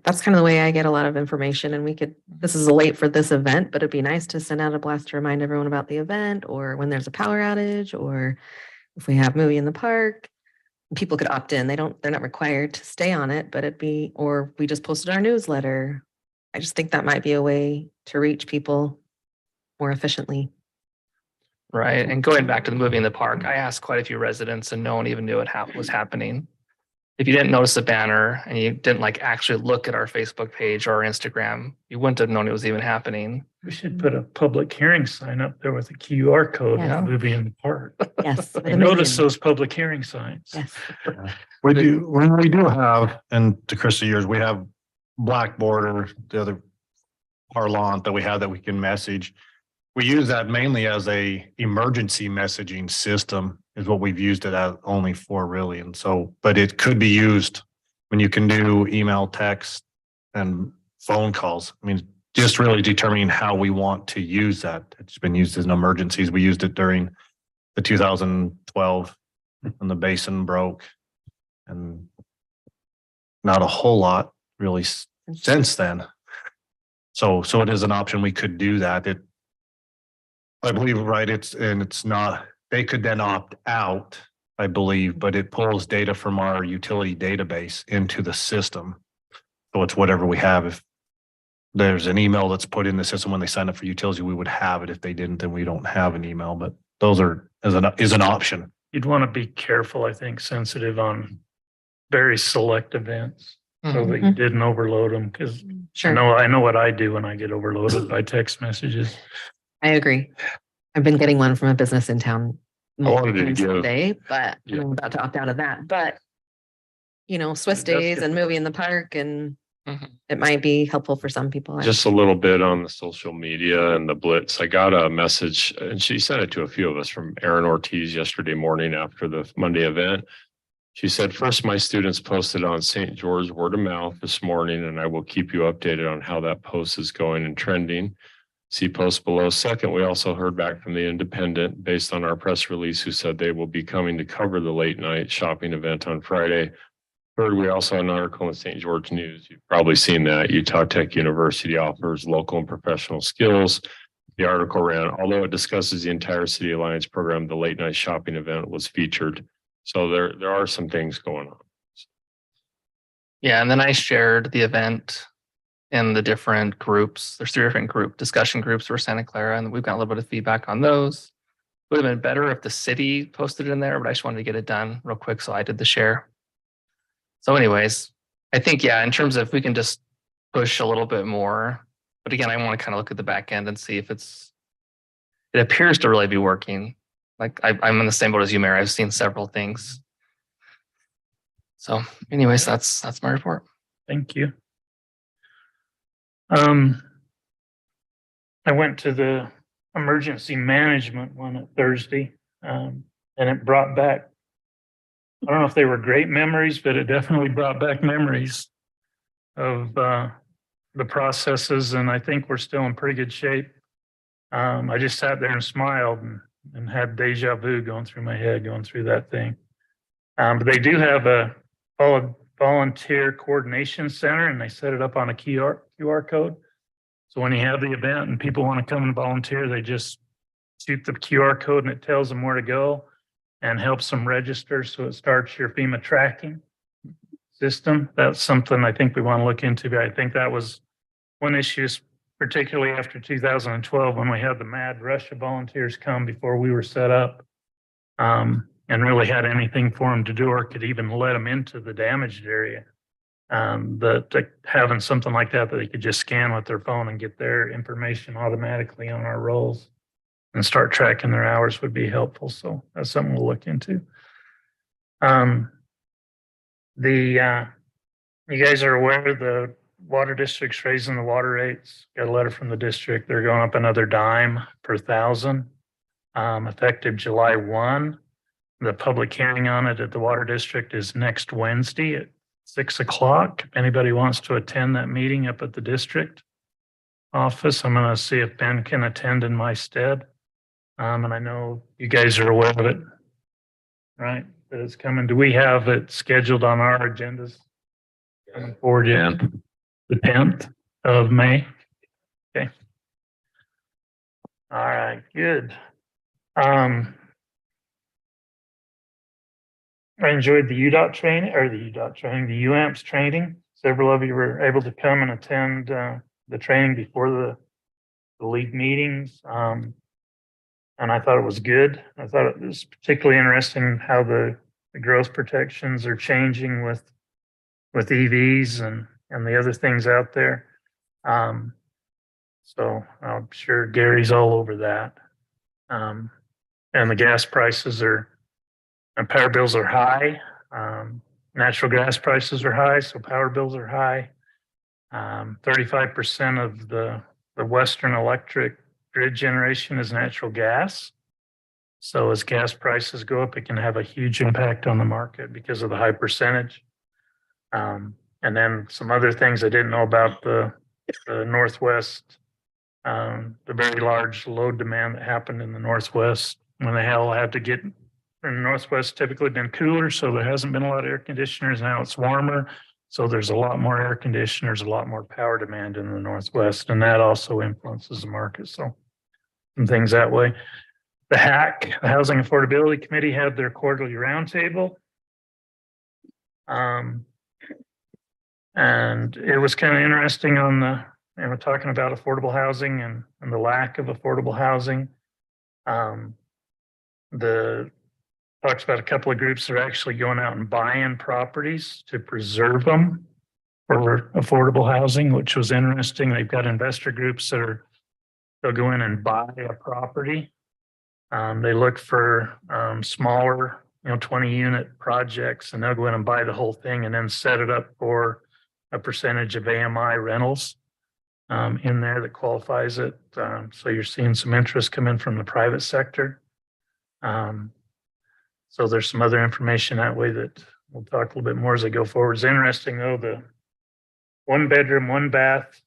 That's kind of the way I get a lot of information, and this is late for this event, but it'd be nice to send out a blast to remind everyone about the event, or when there's a power outage, or if we have movie in the park, people could opt in. They're not required to stay on it, but or we just posted our newsletter. I just think that might be a way to reach people more efficiently. right. And going back to the movie in the park, I asked quite a few residents and no one even knew it was happening. If you didn't notice the banner and you didn't actually look at our Facebook page or our Instagram, you wouldn't have known it was even happening. We should put a public hearing sign up there with a QR code Yeah. and movie in the park. Yes. I noticed those public hearing signs. Yes. We do have, and to Chris's years, we have Blackboard, the other parlant that we have that we can message. We use that mainly as a emergency messaging system is what we've used it as only for really. And so, but it could be used when you can do email, text, and phone calls. I mean, just really determining how we want to use that. It's been used as an emergencies. We used it during the 2012 when the basin broke, and not a whole lot really since then. So it is an option. We could do that. I believe, right, it's not, they could then opt out I believe, but it pulls data from our utility database into the system. So it's whatever we have. If there's an email that's put in the system when they sign up for utility, we would have it. If they didn't, then we don't have an email, but those are is an option. You'd want to be careful, I think, sensitive on very select events so that you didn't overload them. Because Sure. I know what I do when I get overloaded by text messages. I agree. I've been getting one from a business in town I wanted to times give- today, but Yeah. I'm about to opt out of that. But Swiss It does days get- and movie in the park, and Mm-hmm. it might be helpful for some people. Just a little bit on the social media and the blitz. I got a message and she sent it to a few of us from Erin Ortiz yesterday morning after the Monday event. She said, first, my students posted on St. George word of mouth this morning, and I will keep you updated on how that post is going and trending. See post below. Second, we also heard back from the Independent based on our press release who said they will be coming to cover the late night shopping event on Friday. Third, we also had an article in St. George News. You've probably seen that. Utah Tech University offers local and professional skills. The article ran, although it discusses the entire City Alliance program, the late night shopping event was featured. So there are some things going on. Yeah, and then I shared the event in the different groups. There's 3 different discussion groups for Santa Clara, and we've got a little bit of feedback on those. Would have been better if the city posted it in there, but I just wanted to get it done real quick, so I did the share. So anyways, I think, yeah, in terms of if we can just push a little bit more, but again, I want to kind of look at the back end and see if it appears to really be working. Like I'm in the same boat as you, Mayor. I've seen several things. So anyways, that's my report. Thank you. I went to the emergency management one at Thursday, and it brought back, I don't know if they were great memories, but it definitely brought back memories of the processes, and I think we're still in pretty good shape. I just sat there and smiled and had deja vu going through my head, going through that thing. But they do have a volunteer coordination center, and they set it up on a QR code. So when you have the event and people want to come and volunteer, they just shoot the QR code and it tells them where to go and helps them register. So it starts your FEMA tracking system. That's something I think we want to look into. I think that was one issue, particularly after 2012, when we had the mad rush of volunteers come before we were set up, and really had anything for them to do or could even let them into the damaged area. But having something like that they could just scan with their phone and get their information automatically on our rolls and start tracking their hours would be helpful. So that's something we'll look into. You guys are aware the water district's raising the water rates. Got a letter from the district. They're going up another dime per thousand, effective July 1. The public hearing on it at the water district is next Wednesday at 6 o'clock. If anybody wants to attend that meeting up at the district office, I'm going to see if Ben can attend in my stead. And I know you guys are aware of it, right? That it's coming. Do we have it scheduled on our agendas? Coming forward yet? The 10th of May. Okay. All right, good. I enjoyed the UDOT training, the UAMPS training. Several of you were able to come and attend the training before the league meetings. And I thought it was good. I thought it was particularly interesting how the growth protections are changing with EVs and the other things out there. So I'm sure Gary's all over that. And the gas prices and power bills are high. Natural gas prices are high, so power bills are high. 35% of the Western electric grid generation is natural gas. So as gas prices go up, it can have a huge impact on the market because of the high percentage. And then some other things I didn't know about the Northwest, the very large load demand that happened in the Northwest when they all had to get in the Northwest typically been cooler, so there hasn't been a lot of air conditioners. Now it's warmer, so there's a lot more air conditioners, a lot more power demand in the Northwest, and that also influences the market. So some things that way. The HAC, the Housing Affordability Committee, had their quarterly roundtable. And it was kind of interesting on talking about affordable housing and the lack of affordable housing. Talks about a couple of groups that are actually going out and buying properties to preserve them for affordable housing, which was interesting. They've got investor groups they'll go in and buy a property. They look for smaller, 20-unit projects, and they'll go in and buy the whole thing and then set it up for a percentage of AMI rentals in there that qualifies it. So you're seeing some interest come in from the private sector. So there's some other information that way that we'll talk a little bit more as I go forward. It's interesting though, the 1 bedroom, 1 bath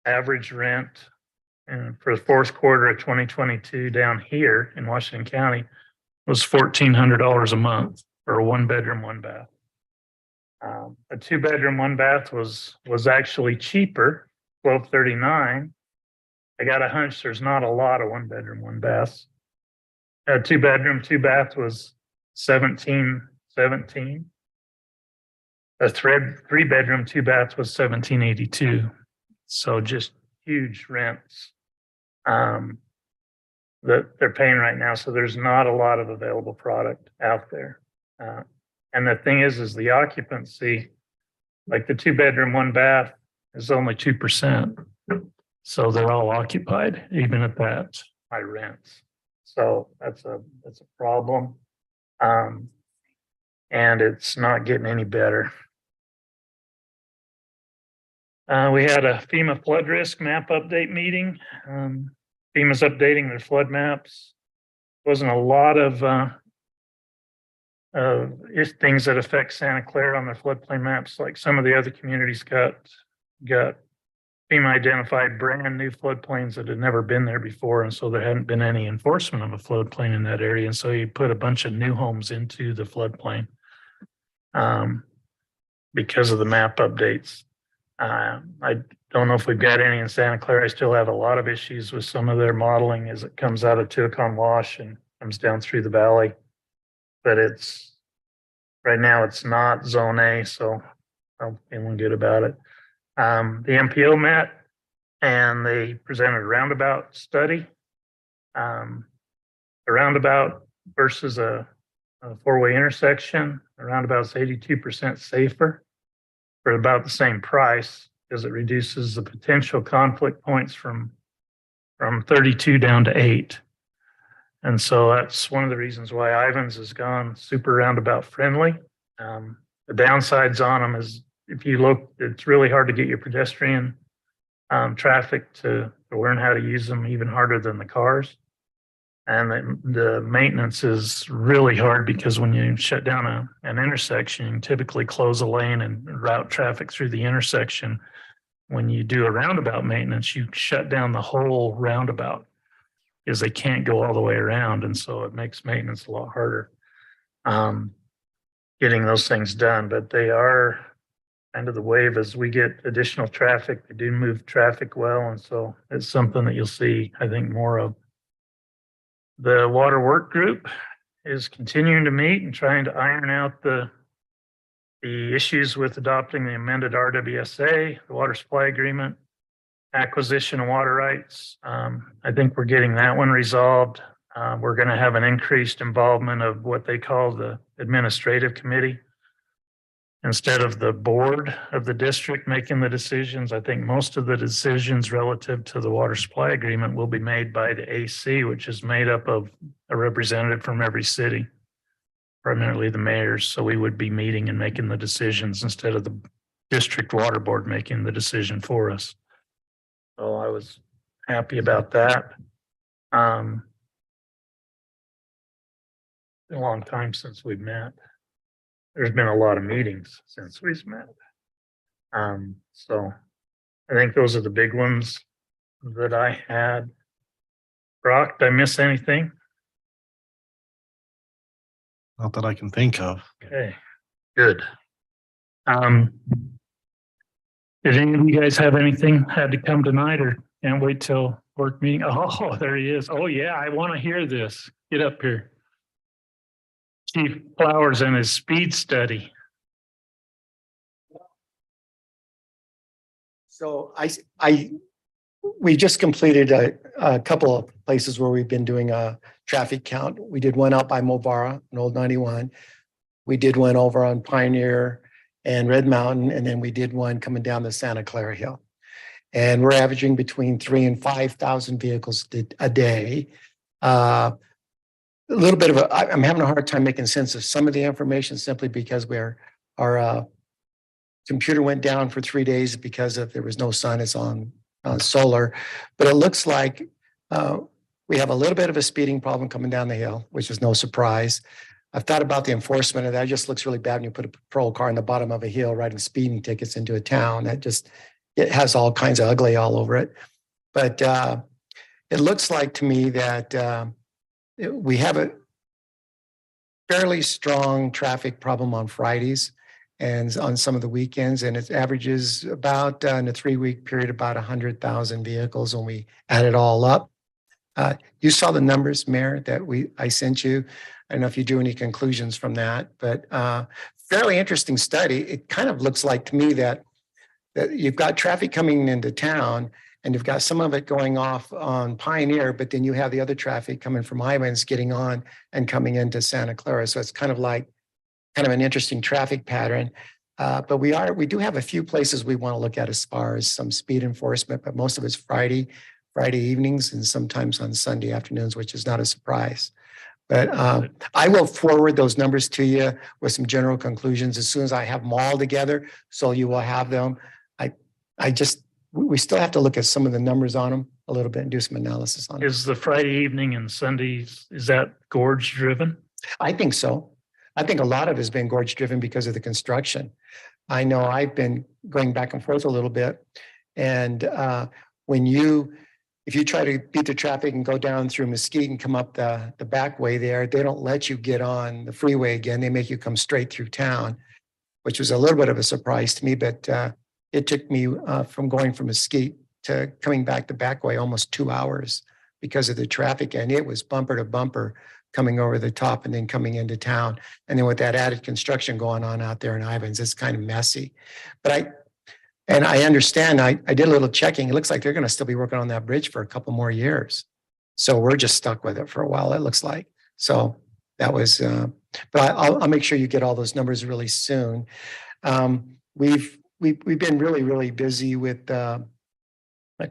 average rent and for the fourth quarter of 2022 down here in Washington County was $1,400 a month for a 1 bedroom, 1 bath. A 2 bedroom, 1 bath was actually cheaper, $1,239. I got a hunch there's not a lot of 1 bedroom, 1 baths. A 2 bedroom, 2 bath was $1,717. A 3 bedroom, 2 bath was $1,782. So just huge rents that they're paying right now. So there's not a lot of available product out there. And the thing is the occupancy, like the 2 bedroom, 1 bath is only 2%. So they're all occupied, even at that high rents. So that's a problem. And it's not getting any better. We had a FEMA flood risk map update meeting. FEMA's updating their flood maps. Wasn't a lot of things that affect Santa Clara on their floodplain maps. Like some of the other communities got FEMA identified brand new floodplains that had never been there before. And so there hadn't been any enforcement of a floodplain in that area. And so you put a bunch of new homes into the floodplain because of the map updates. I don't know if we've got any in Santa Clara. I still have a lot of issues with some of their modeling as it comes out of Tuacahn Wash and comes down through the valley. But right now it's not zone A, so I'm feeling good about it. The MPO met and they presented a roundabout study. A roundabout versus a four-way intersection. A roundabout's 82% safer for about the same price because it reduces the potential conflict points from 32 down to 8. And so that's one of the reasons why Ivans has gone super roundabout friendly. The downsides on them is if you look, it's really hard to get your pedestrian traffic to learn how to use them, even harder than the cars. And the maintenance is really hard because when you shut down an intersection, you typically close a lane and route traffic through the intersection. When you do a roundabout maintenance, you shut down the whole roundabout because they can't go all the way around. And so it makes maintenance a lot harder getting those things done. But they are kind of the wave as we get additional traffic. They do move traffic well. And so it's something that you'll see, I think, more of. The water work group is continuing to meet and trying to iron out the issues with adopting the amended RWSA, the water supply agreement, acquisition of water rights. I think we're getting that one resolved. We're going to have an increased involvement of what they call the administrative committee. Instead of the board of the district making the decisions, I think most of the decisions relative to the water supply agreement will be made by the AC, which is made up of a representative from every city, primarily the mayors. So we would be meeting and making the decisions instead of the district water board making the decision for us. So I was happy about that. Been a long time since we've met. There's been a lot of meetings since we've met. So I think those are the big ones that I had. Brock, did I miss anything? Not that I can think of. Okay, good. Did any of you guys have anything had to come tonight or can't wait till Work meeting. Oh, there he is. Oh, yeah, I want to hear this. Get up here. Chief Flowers and his speed study. So we just completed a couple of places where we've been doing a traffic count. We did one out by Mobara on Old 91. We did one over on Pioneer and Red Mountain, and then we did one coming down the Santa Clara Hill. And we're averaging between 3,000 and 5,000 vehicles a day. A little bit of I'm having a hard time making sense of some of the information simply because our computer went down for 3 days because there was no sun. It's on solar, but it looks like we have a little bit of a speeding problem coming down the hill, which is no surprise. I've thought about the enforcement of that. It just looks really bad when you put a patrol car in the bottom of a hill writing speeding tickets into a town. It has all kinds of ugly all over it. But it looks like to me that we have a fairly strong traffic problem on Fridays and on some of the weekends, and it averages about in a 3-week period about 100,000 vehicles when we add it all up. You saw the numbers, Mayor, that I sent you. I don't know if you drew any conclusions from that, but fairly interesting study. It kind of looks like to me that you've got traffic coming into town and you've got some of it going off on Pioneer, but then you have the other traffic coming from Highlands getting on and coming into Santa Clara. So it's kind of an interesting traffic pattern. But we do have a few places we want to look at as far as some speed enforcement, but most of it's Friday evenings and sometimes on Sunday afternoons, which is not a surprise. But I will forward those numbers to you with some general conclusions as soon as I have them all together. So you will have them. We still have to look at some of the numbers on them a little bit and do some analysis on it. Is the Friday evening and Sundays, is that gorge driven? I think so. I think a lot of it has been gorge driven because of the construction. I know I've been going back and forth a little bit. And if you try to beat the traffic and go down through Mesquite and come up the back way there, they don't let you get on the freeway again. They make you come straight through town, which was a little bit of a surprise to me. But it took me from going from Mesquite to coming back the back way almost 2 hours because of the traffic. And it was bumper to bumper coming over the top and then coming into town. And then with that added construction going on out there in Ivans, it's kind of messy. But I understand, I did a little checking. It looks like they're going to still be working on that bridge for a couple more years. So we're just stuck with it for a while, it looks like. So that was, but I'll make sure you get all those numbers really soon. We've been really, really busy with a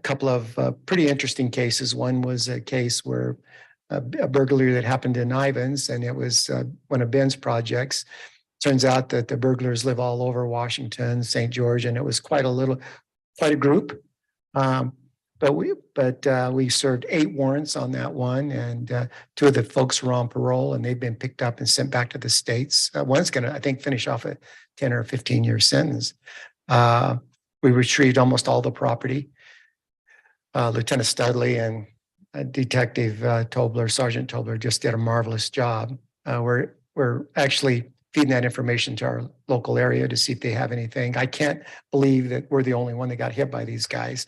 couple of pretty interesting cases. One was a case where a burglary that happened in Ivans, and it was one of Ben's projects. Turns out that the burglars live all over Washington, St. George, and it was quite a group. But we served 8 warrants on that one, and 2 of the folks were on parole, and they've been picked up and sent back to the States. One's going to, I think, finish off a 10 or 15-year sentence. We retrieved almost all the property. Lieutenant Studley and Detective Sergeant Tobler just did a marvelous job. We're actually feeding that information to our local area to see if they have anything. I can't believe that we're the only one that got hit by these guys.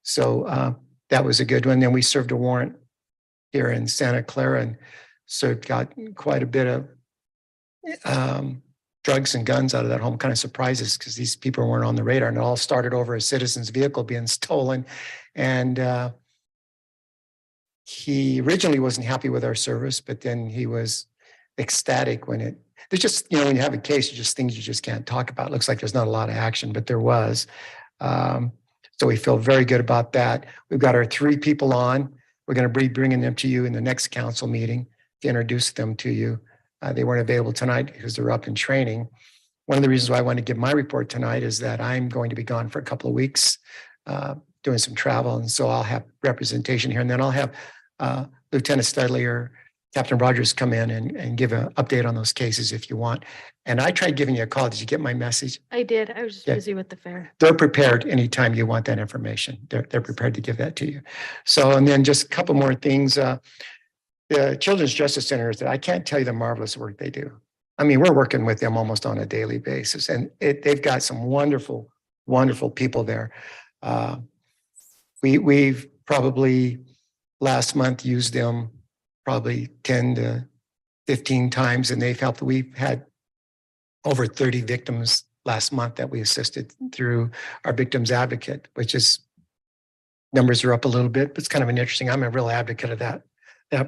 So that was a good one. Then we served a warrant here in Santa Clara and got quite a bit of drugs and guns out of that home. Kind of surprises because these people weren't on the radar, and it all started over a citizen's vehicle being stolen. And he originally wasn't happy with our service, but then he was ecstatic when there's just, when you have a case, things you just can't talk about. It looks like there's not a lot of action, but there was. So we feel very good about that. We've got our 3 people on. We're going to be bringing them to you in the next council meeting to introduce them to you. They weren't available tonight because they're up in training. One of the reasons why I want to give my report tonight is that I'm going to be gone for a couple of weeks doing some travel. And so I'll have representation here, and then I'll have Lieutenant Studley or Captain Rogers come in and give an update on those cases if you want. And I tried giving you a call. Did you get my message? I did. I was just busy with the fair. They're prepared anytime you want that information. They're prepared to give that to you. So, and then just a couple more things. The Children's Justice Center, I can't tell you the marvelous work they do. I mean, we're working with them almost on a daily basis, and they've got some wonderful, wonderful people there. We've probably last month used them probably 10 to 15 times, and they've helped. We've had over 30 victims last month that we assisted through our victims advocate, which is numbers are up a little bit, but it's kind of an interesting. I'm a real advocate of that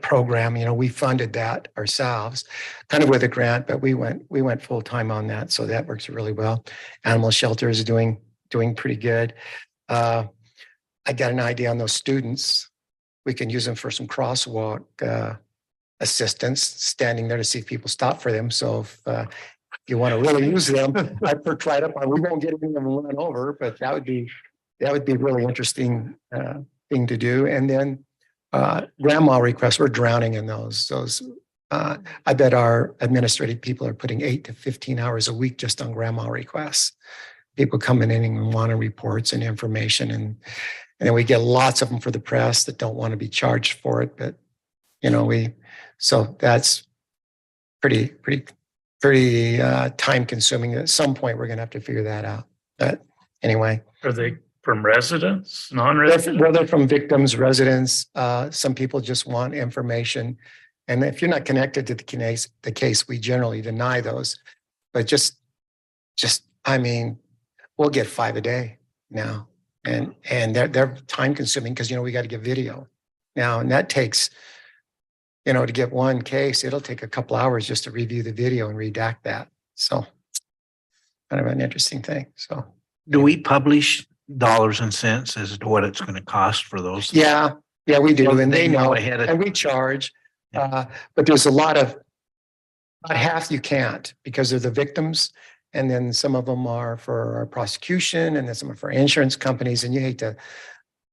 program. You know, we funded that ourselves, kind of with a grant, but we went full time on that, so that works really well. Animal shelter is doing pretty good. I got an idea on those students. We can use them for some crosswalk assistance, standing there to see if people stop for them. So if you want to really use them, I perk right up on. We won't get them and run over, but that would be really interesting thing to do. And then grandma requests, we're drowning in those. I bet our administrative people are putting 8 to 15 hours a week just on grandma requests. People coming in and wanting reports and information, and then we get lots of them for the press that don't want to be charged for it. But you know, so that's pretty time consuming. At some point, we're going to have to figure that out. But anyway, Are they from residents, non-residents? whether from victims, residents, some people just want information. And if you're not connected to the case, we generally deny those. But just, I mean, we'll get 5 a day now. And they're time consuming because, you know, we got to get video now. And that takes, you know, to get one case, it'll take a couple hours just to review the video and redact that. So kind of an interesting thing. So Do we publish dollars and cents as to what it's going to cost for those? yeah, we do. So And they know, ahead of and we charge. But there's a lot of, about half you can't because they're the victims. And then some of them are for our prosecution, and then some are for insurance companies. And you hate to,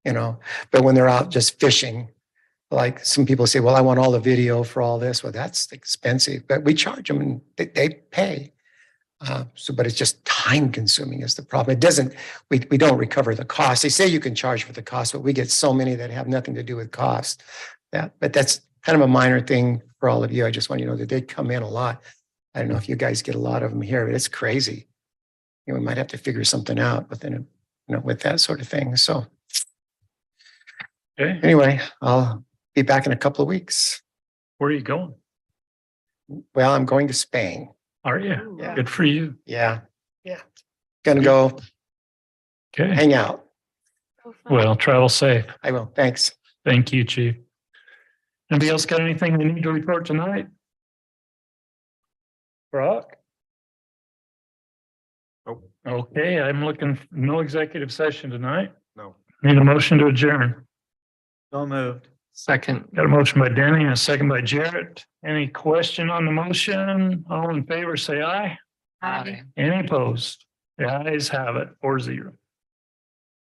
you know, but when they're out just fishing, like some people say, well, I want all the video for all this. Well, that's expensive, but we charge them and they pay. But it's just time consuming is the problem. It doesn't, we don't recover the cost. They say you can charge for the cost, but we get so many that have nothing to do with cost. But that's kind of a minor thing for all of you. I just want you to know that they come in a lot. I don't know if you guys get a lot of them here, but it's crazy. You know, we might have to figure something out within, you know, with that sort of thing. So Okay, anyway, I'll be back in a couple of weeks. where are you going? Well, I'm going to Spain. Are you? Yeah. Good for you. Yeah. Gonna go Okay, hang out. well, travel safe. I will. Thanks. Thank you, Chief. Anybody else got anything they need to report tonight? Brock? Okay, I'm looking, no executive session tonight. No. Need a motion to adjourn. So moved. Second. Got a motion by Denny and a second by Jarrett. Any question on the motion? All in favor, say aye. Aye. Any opposed? The ayes have it, 4-0.